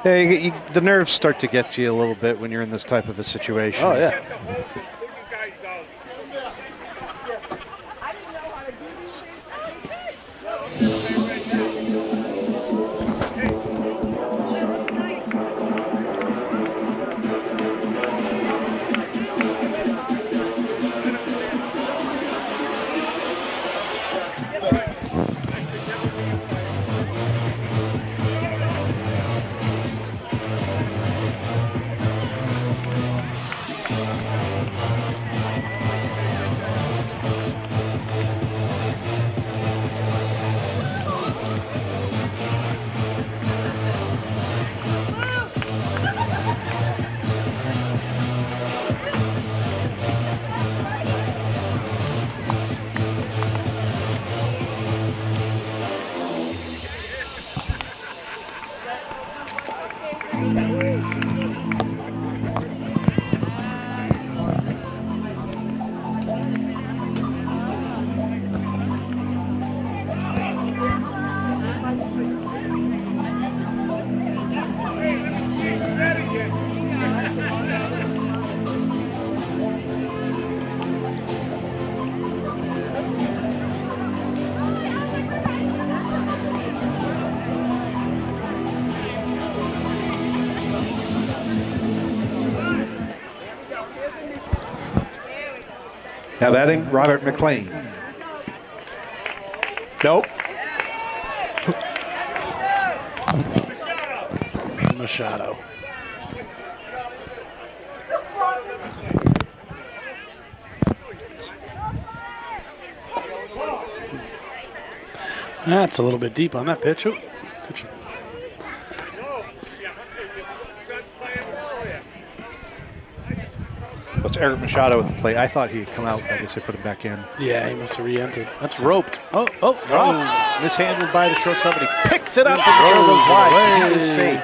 Yeah, the nerves start to get to you a little bit when you're in this type of a situation. Oh, yeah. Now batting Robert McLean. Nope. Machado. That's a little bit deep on that pitch. Ooh, pitch. That's Eric Machado at the plate. I thought he had come out, but I guess they put him back in. Yeah, he must have re-entered. That's roped. Oh, dropped. Mishandled by the shortstop, but he picks it up and the throw goes wide. So he is safe.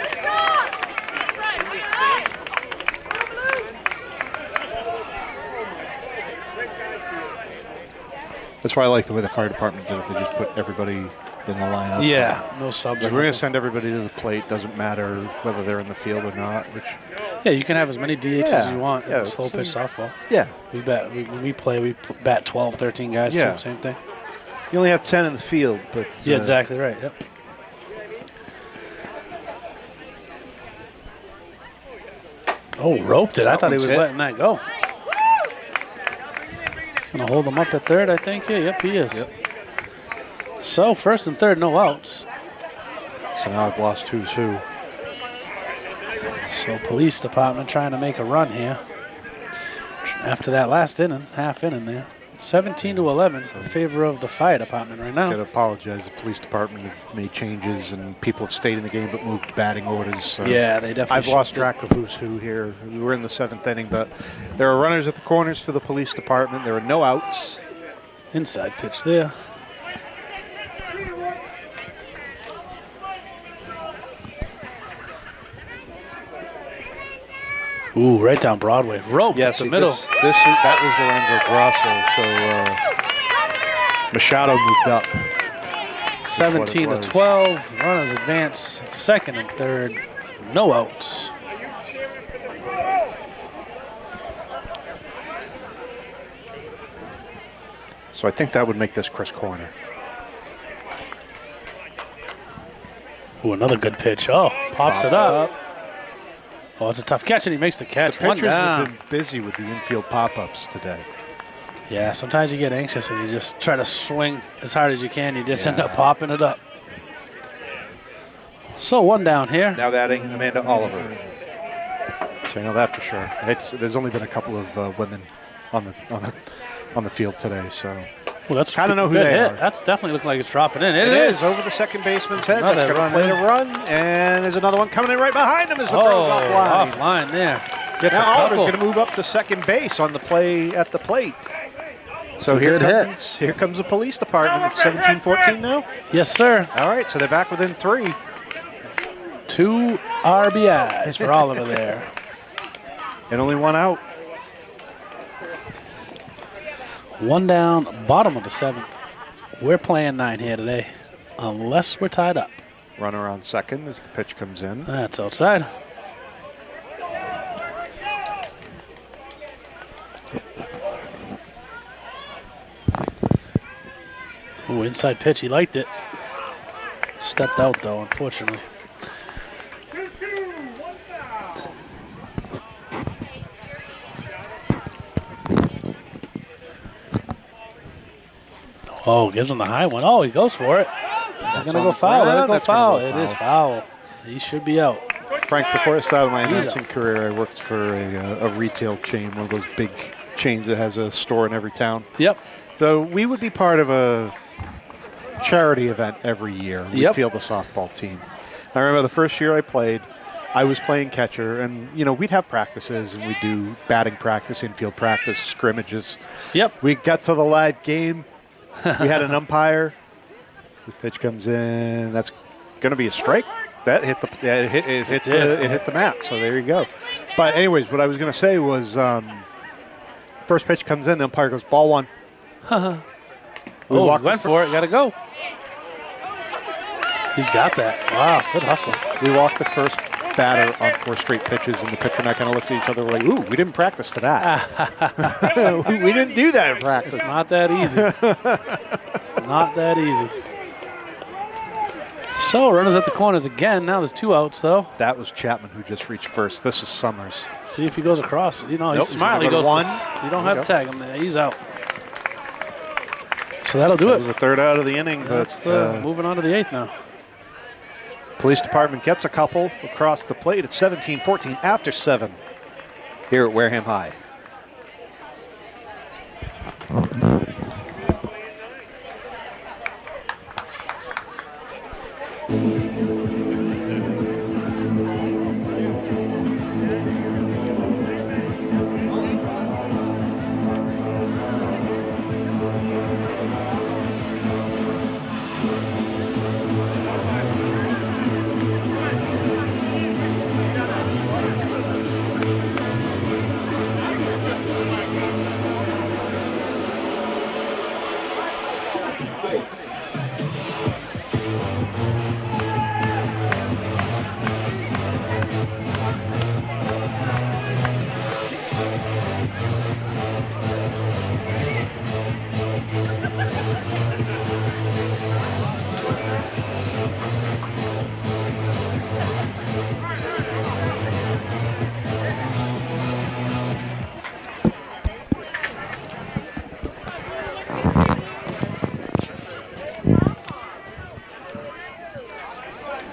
That's why I like the way the fire department did it. They just put everybody in the lineup. Yeah, no subs. Like we're going to send everybody to the plate. Doesn't matter whether they're in the field or not. Which yeah, you can have as many DHs as you want in slow pitch softball. Yeah. When we play, we bat 12, 13 guys too. Same thing. You only have 10 in the field, but yeah, exactly right. Yep. Oh, roped it. I thought he was letting that go. He's going to hold him up at third, I think. Yeah, yep, he is. Yep. So first and third, no outs. So now I've lost 2-2. So police department trying to make a run here. After that last inning, half inning there. 17-11 in favor of the fire department right now. Got to apologize. The police department have made changes, and people have stayed in the game but moved batting orders. So yeah, they definitely. I've lost track of who's who here. We were in the 7th inning, but there are runners at the corners for the police department. There are no outs. Inside pitch there. Ooh, right down Broadway. Rope yes, the middle. That was Lorenzo Grasso. So Machado moved up. 17-12. Runners advance second and third. No outs. So I think that would make this Chris corner. Ooh, another good pitch. Oh, pops it up. Oh, it's a tough catch, and he makes the catch. The pitchers One have down. been busy with the infield pop-ups today. Yeah, sometimes you get anxious and you just try to swing as hard as you can. You just end up popping it up. So one down here. Now batting Amanda Oliver. So I know that for sure. There's only been a couple of women on the field today, so Well, that's kind of know who good they hit. are. That's definitely looking like it's dropping in. It is is over the second baseman's head. Another That's going to run play in. the run, and there's another one coming in right behind him as the throw's offline. offline there. Gets Now a Oliver's couple. going to move up to second base on the play at the plate. So a here good comes the police department. It's 17-14 now. Yes, sir. All right, so they're back within 3. 2 RBIs for Oliver there. And only 1 out. One down, bottom of the 7th. We're playing 9 here today, unless we're tied up. Runner on second as the pitch comes in. That's outside. Ooh, inside pitch, he liked it. Stepped out though, unfortunately. 2-2, 1 down. Oh, gives him the high one. Oh, he goes for it. Is it going to go foul? Let it go That's gonna foul. go It foul. is foul. He should be out. Frank, before I started my He's announcing career, I worked for a retail chain, one of those big chains that has a store in every town. Yep. So we would be part of a charity event every year. We'd Yep. field the softball team. I remember the first year I played, I was playing catcher, and we'd have practices, and we'd do batting practice, infield practice, scrimmages. Yep. We got to the live game. We had an umpire. The pitch comes in. That's going to be a strike. That hit it hit the mat. So there you go. But anyways, what I was going to say was, first pitch comes in. The umpire goes ball 1. We walked went for it. Got to go. He's got that. Wow, good hustle. We walked the first batter on 4 straight pitches, and the pitcher and I kind of looked at each other. We're like, "Ooh, we didn't practice for that. we didn't do that in practice." It's not that easy. It's not that easy. So runners at the corners again. Now there's 2 outs though. That was Chapman who just reached first. This is Summers. See if he goes across. Nope, He's he's smart. gonna He go to goes. 1. You don't have to tag him there. He's out. So that'll do That it. was the 3rd out of the inning, That's but moving on to the 8th now. police department gets a couple across the plate. It's 17-14 after 7 here at Wareham High.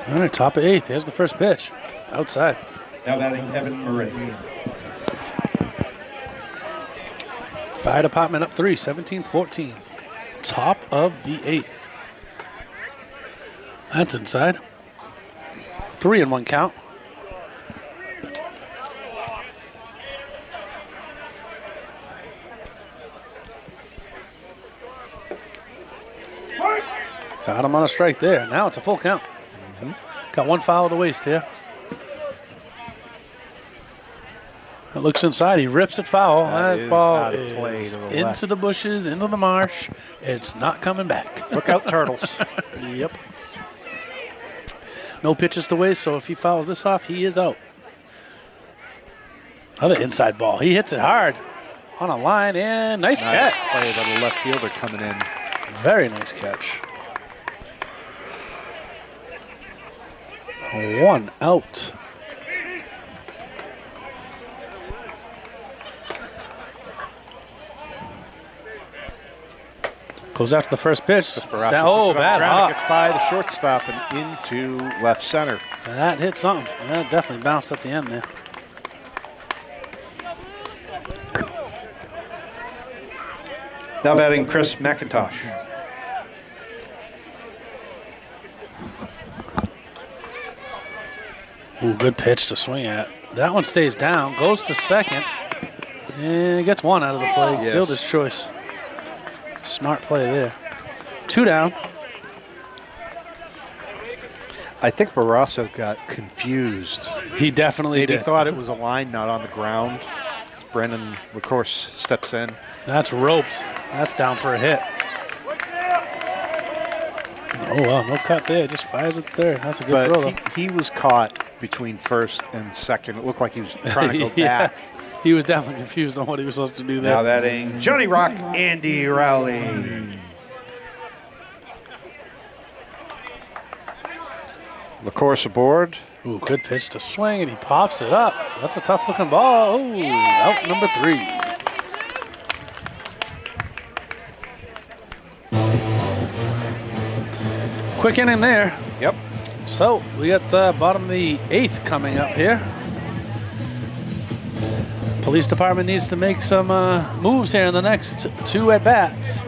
All right, top of 8th. Here's the first pitch. Outside. Now batting Evan Murray. Fire department up 3, 17-14. Top of the 8th. That's inside. 3-1 count. Got him on a strike there. Now it's a full count. Got 1 foul of the waist here. It looks inside. He rips it foul. That That is ball out of play is to the into left. the bushes, into the marsh. It's not coming back. Look out, Turtles. Yep. No pitches to waste, so if he fouls this off, he is out. Another inside ball. He hits it hard. on a line, and nice catch. Play by the left fielder coming in. Very nice catch. 1 out. Goes after the first pitch. Oh, bad hop. Gets by the shortstop and into left center. That hit something. That definitely bounced at the end there. Now batting Chris McIntosh. Ooh, good pitch to swing at. That one stays down, goes to second, and gets 1 out of the play. Yes. Fielder's choice. Smart play there. 2 down. I think Barrasso got confused. He definitely Maybe did. thought it was a line, not on the ground. Brendan LaCourse steps in. That's roped. That's down for a hit. Oh, wow, no cut there. Just fires it there. That's a good throw, though. But he was caught between first and second. It looked like he was trying to go Yeah. back. He was definitely confused on what he was supposed to do there. Now batting Johnny Rock, Andy Rowley. LaCourse aboard. Ooh, good pitch to swing, and he pops it up. That's a tough-looking ball. Ooh, out number 3. Quick inning there. Yep. So we got bottom of the 8th coming up here. Police department needs to make some moves here in the next 2 at-bats.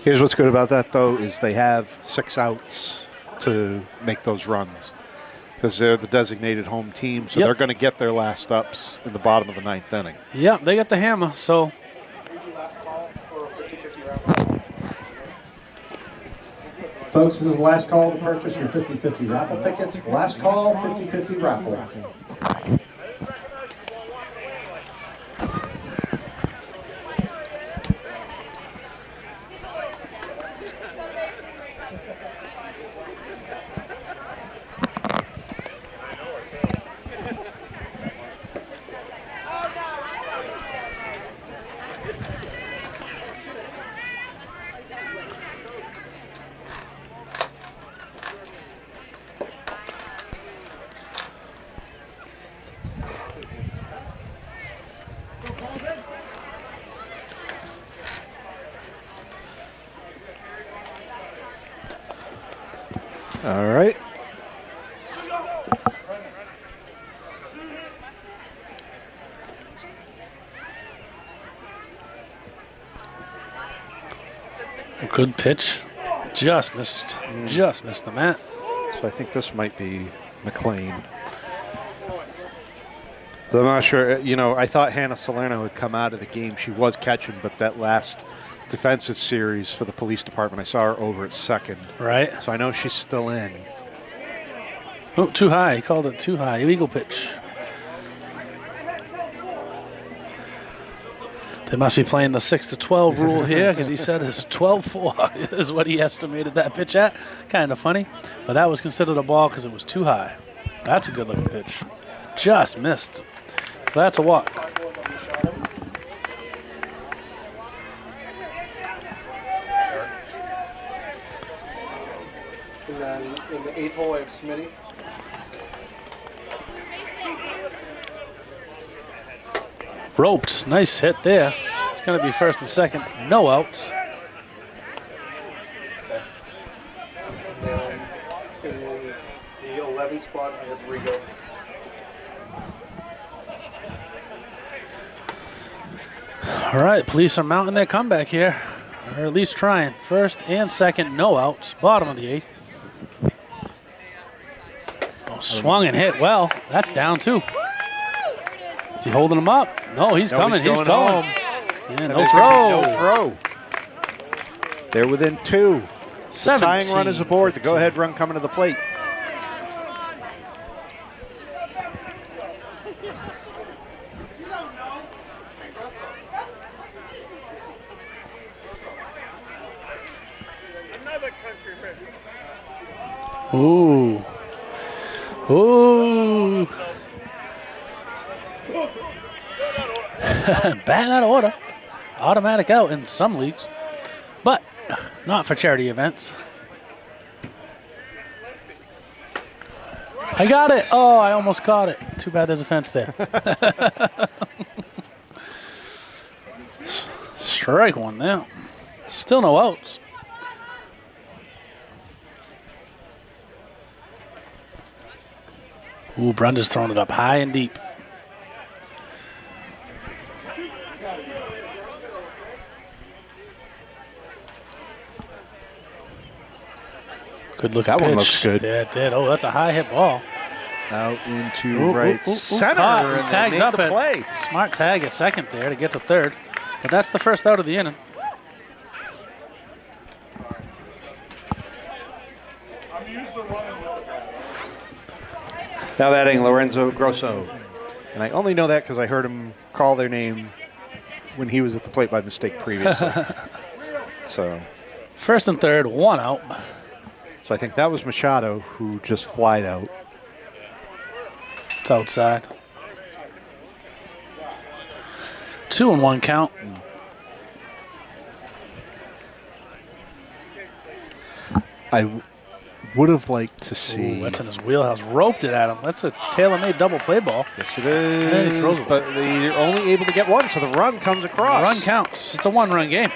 Here's what's good about that, though, is they have 6 outs to make those runs because they're the designated home team, so they're going to get their last ups in the bottom of the 9th inning. Yeah, they got the hammer, so. Folks, this is the last call to purchase your 50/50 raffle tickets. Last call, 50/50 raffle. All right. Good pitch. Just missed the mat. So I think this might be McLean. I'm not sure. You know, I thought Hannah Salerno would come out of the game. She was catching, but that last defensive series for the police department, I saw her over at second. Right. So I know she's still in. Oh, too high. He called it too high. Illegal pitch. They must be playing the 6-12 rule here because he said it's 12-4 is what he estimated that pitch at. Kind of funny. But that was considered a ball because it was too high. That's a good-looking pitch. Just missed. So that's a walk. And then in the 8th hole, I have Smitty. Roped. Nice hit there. It's going to be first and second. No outs. And then in the 11th spot, I have Rigo. All right, police are mounting their comeback here, or at least trying. First and second, no outs. Bottom of the 8th. Oh, swung and hit. Well, that's down too. Is he holding him up? No, he's coming. He's going. Yeah, no throw. No throw. They're within 2. The tying run is aboard. The go-ahead run coming to the plate. Ooh. Ooh. Batting out of order. Automatic out in some leagues, but not for charity events. I got it. Oh, I almost caught it. Too bad there's a fence there. Strike one now. Still no outs. Ooh, Brenda's throwing it up high and deep. Good look. That one looks good. Yeah, it did. Oh, that's a high hit ball. Out into right center. Caught. And He tags up the at play. Smart tag at second there to get to third. But that's the first out of the inning. Now batting Lorenzo Grosso. And I only know that because I heard him call their name when he was at the plate by mistake previously. So First and third, one out. I think that was Machado who just flied out. It's outside. 2-1 count. I would have liked to see. Ooh, that's in his wheelhouse. Roped it at him. That's a tailor-made double play ball. Yes, it is. And he throws it. But they're only able to get one, so the run comes across. Run counts. It's a one-run game.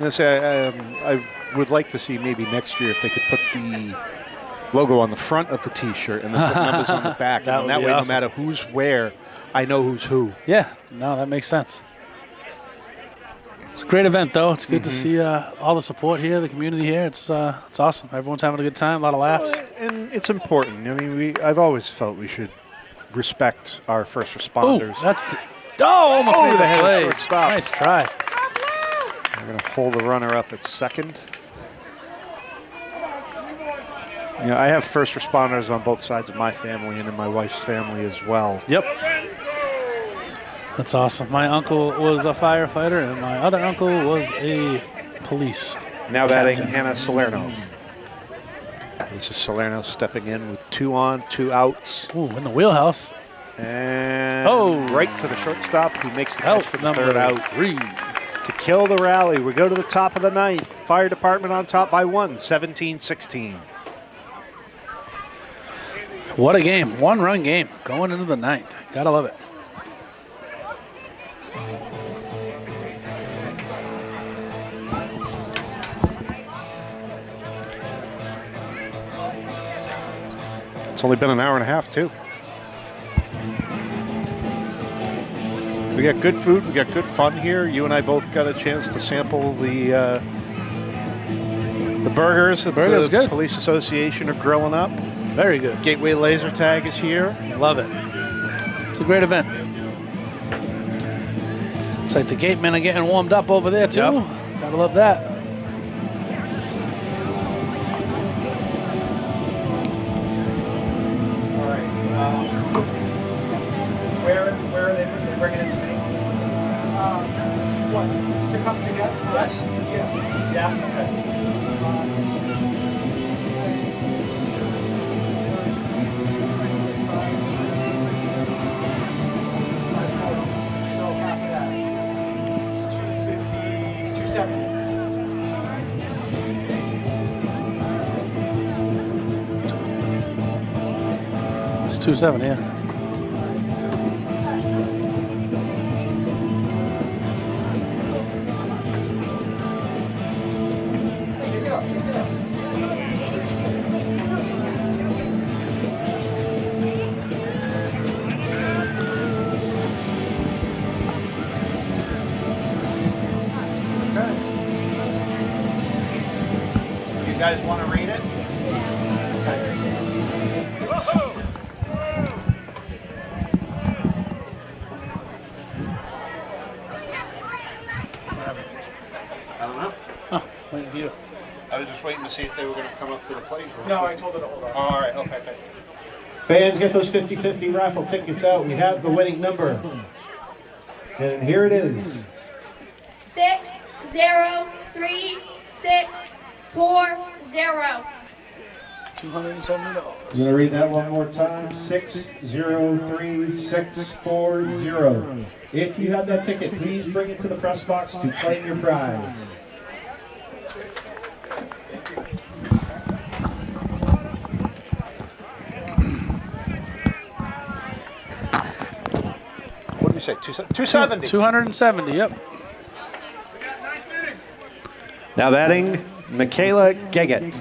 I would like to see maybe next year if they could put the logo on the front of the T-shirt and then put numbers on the back. That And would that be way, awesome. no matter who's where, I know who's who. Yeah, no, that makes sense. It's a great event, though. It's good to see all the support here, the community here. It's awesome. Everyone's having a good time, a lot of laughs. And it's important. I mean, I've always felt we should respect our first Ooh, responders. that's almost made the the head of play. shortstop. Nice try. We're going to hold the runner up at second. You know, I have first responders on both sides of my family and in my wife's family as well. Yep. That's awesome. My uncle was a firefighter, and my other uncle was a police. Now batting captain. Hannah Salerno. This is Salerno stepping in with 2 on, 2 outs. Ooh, in the wheelhouse. And right to the shortstop who makes the catch Out for the number third out. 3. To kill the rally, we go to the top of the ninth. Fire department on top by 1, 17-16. What a game. One-run game going into the ninth. Gotta love it. It's only been an hour and a half, too. We got good food. We got good fun here. You and I both got a chance to sample the burgers that Burgers the good. Police Association are grilling up. Very good. Gateway Laser Tag is here. Love it. It's a great event. It's like the gatemen are getting warmed up over there, too. Yep. Gotta love that. Where are they bringing it to me? What? To come together? Yes. Yeah. Okay. So half of that. It's 250, 270. It's 2-7, yeah. Shake it up, shake it up. Okay. You guys want to read it? I don't know. Wait for you. I was just waiting to see if they were going to come up to the plate. No, I told her to hold on. All right, okay. Fans, get those 50-50 raffle tickets out. We have the winning number. And here it is. 603-640. $270. I'm going to read that one more time. 603640. If you have that ticket, please bring it to the press box to claim your prize. What did we say? 270. 270, yep. Now batting, Michaela Geggett.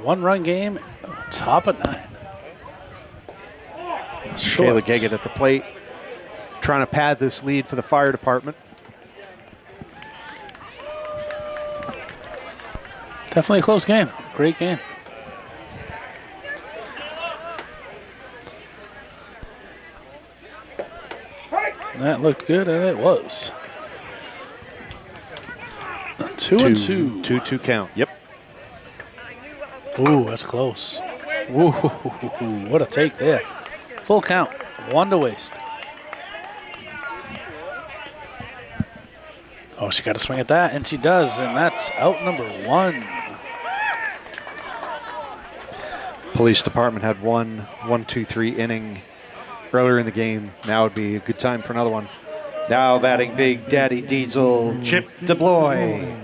1-run game, top of 9. Michaela Geggett at the plate, trying to pad this lead for the fire department. Definitely a close game. Great game. That looked good, and it was. 2-2. 2-2 count. Yep. Ooh, that's close. Ooh, what a take there. Full count, 1 to waste. Oh, she got to swing at that, and she does, and that's out number 1. Police department had 1-2-3 inning earlier in the game. Now would be a good time for another one. Now batting Big Daddy Diesel, Chip DeBloy.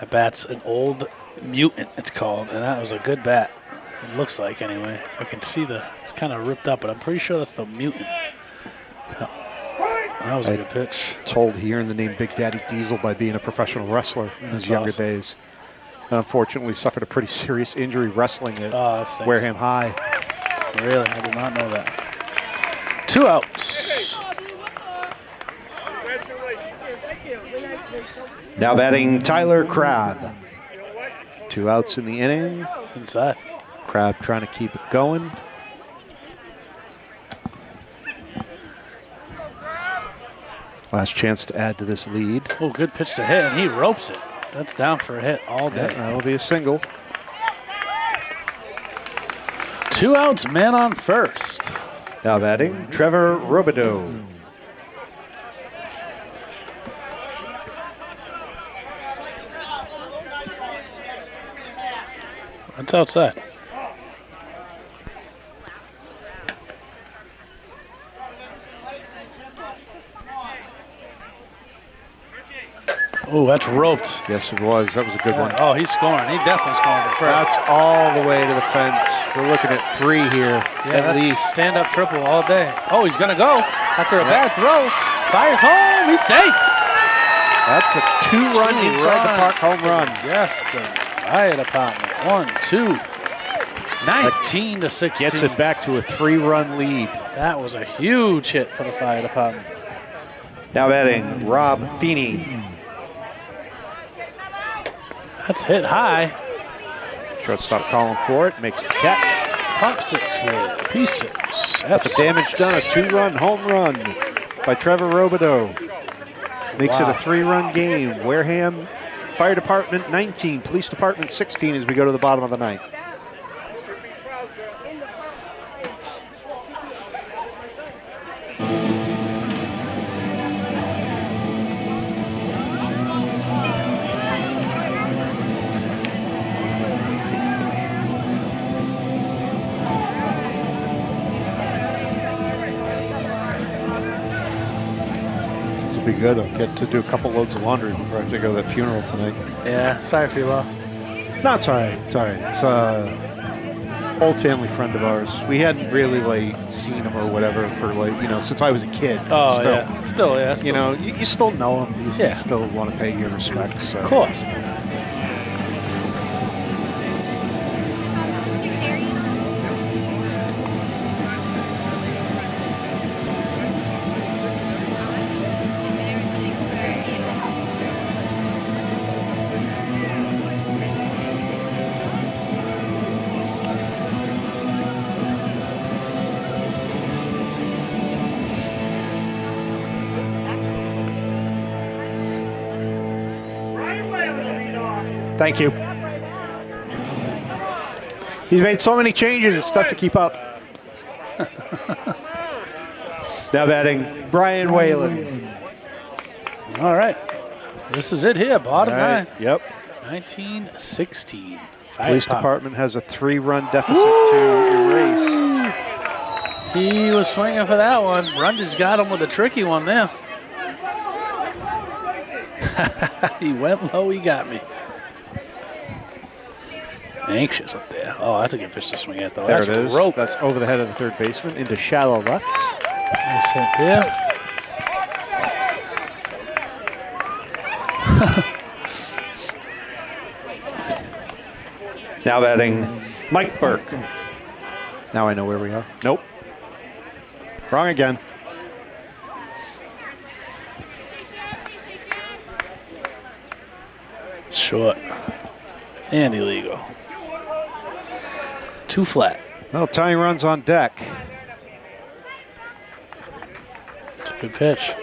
That bat's an old mutant, it's called, and that was a good bat. It looks like, anyway. I can see it's kind of ripped up, but I'm pretty sure that's the mutant. That was a good pitch. Told he earned the name Big Daddy Diesel by being a professional wrestler in his younger days. And unfortunately suffered a pretty serious injury wrestling at Wareham High. Really? I did not know that. 2 outs. Now batting Tyler Crabb. 2 outs in the inning. It's inside. Crabb trying to keep it going. Last chance to add to this lead. Oh, good pitch to hit, and he ropes it. That's down for a hit all day. Yeah, that'll be a single. 2 outs, man on first. Now batting Trevor Robideau. That's outside. Oh, that's roped. Yes, it was. That was a good one. Oh, he's scoring. He definitely scoring for first. That's all the way to the fence. We're looking at 3 here, at least. Stand-up triple all day. Oh, he's going to go after a bad throw. Fires home. He's safe. That's a 2-run inside the park home run. Yes, to fire department. 1-2. 19 to 16. Gets it back to a 3-run lead. That was a huge hit for the fire department. Now batting Rob Feeney. That's hit high. Shortstop calling for it, makes the catch. Pump 6 there, P6. That's the damage done, a 2-run home run by Trevor Robideau. Makes it a 3-run game. Wareham Fire Department 19, Police Department 16 as we go to the bottom of the 9th. Be good. I'll get to do a couple loads of laundry before I have to go to the funeral tonight. Yeah, sorry for you, Lo. No, it's all right. It's all right. It's old family friend of ours. We hadn't really seen him or whatever for since I was a kid. Oh, still, yeah. Still, yeah. You still know him. You still want to pay your respects. So. Of course. Thank you. He's made so many changes, it's tough to keep up. Now batting Brian Whalen. All right. This is it here, bottom 9. Yep. 19-16. Police department has a 3-run deficit to erase. He was swinging for that one. Rundage got him with a tricky one there. He went low, he got me. Anxious up there. Oh, that's a good pitch to swing at, though. There That's it is. rope. That's over the head of the third baseman into shallow left. Nice hit there. Now batting Mike Burke. Now I know where we are. Nope. Wrong again. Short. And illegal. 2 flat. Well, tying runs on deck. It's a good pitch.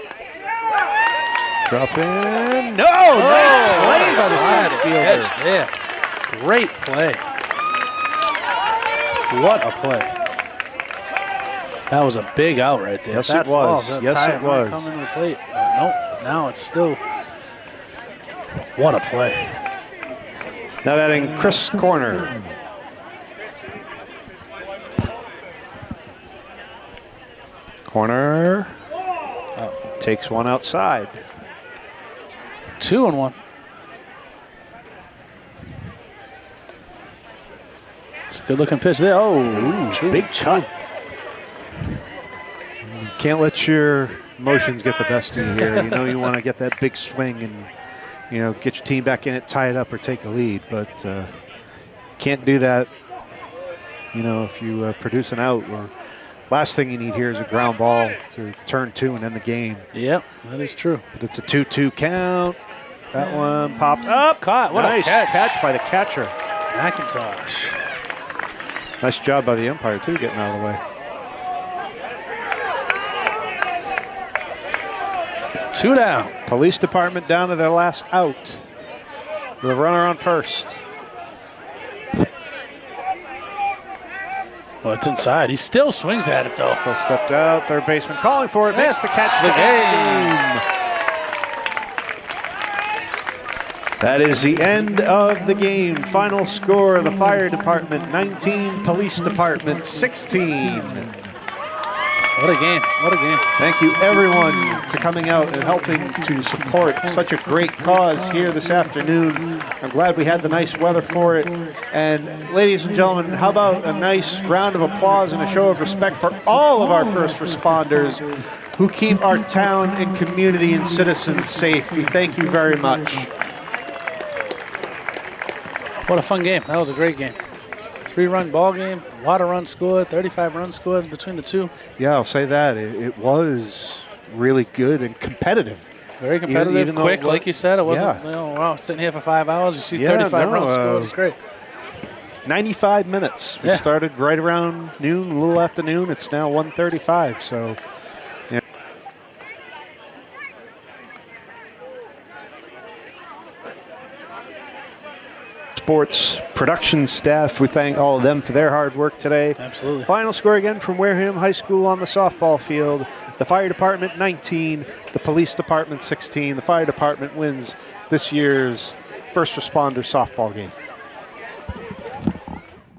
Drop in. No! Nice play by the center fielder. Pitch there. Great play. What a play. That was a big out right there. Yes, If that it was. falls, Yes, tie it was. Coming to the plate. But nope. Now it's still. What a play. Now batting Chris Corner. Corner takes one outside. 2-1. It's a good looking pitch there. Oh, Big cut. Can't let your emotions get the best of you here. You know you want to get that big swing and, you know, get your team back in it, tie it up, or take a lead. But can't do that, you know, if you produce an out. Or last thing you need here is a ground ball to turn 2 and end the game. Yep, that is true. But it's a 2-2 count. That one popped up. Caught. What nice a catch. by the catcher. McIntosh. Nice job by the umpire, too, getting out of the way. 2 down. Police department down to their last out. The runner on first. Oh, it's inside. He still swings at it, though. Still stepped out. Third baseman calling for it. Makes the catch. The game. That is the end of the game. Final score, the fire department 19, police department 16. What a game. What a game. Thank you, everyone, for coming out and helping to support such a great cause here this afternoon. I'm glad we had the nice weather for it. And ladies and gentlemen, how about a nice round of applause and a show of respect for all of our first responders who keep our town and community and citizens safe. We thank you very much. What a fun game. That was a great game. 3-run ball game, a lot of runs scored, 35 runs scored between the two. Yeah, I'll say that. It was really good and competitive. Very competitive, even though quick, like you said. It wasn't, yeah. you know, wow, sitting here for 5 hours, you see 35 runs scored. It's great. 95 minutes. We started right around noon, a little after noon. It's now 1:35, so... Sports production staff, we thank all of them for their hard work today. Absolutely. Final score again from Wareham High School on the softball field. The fire department 19, the police department 16. The fire department wins this year's first responder softball game.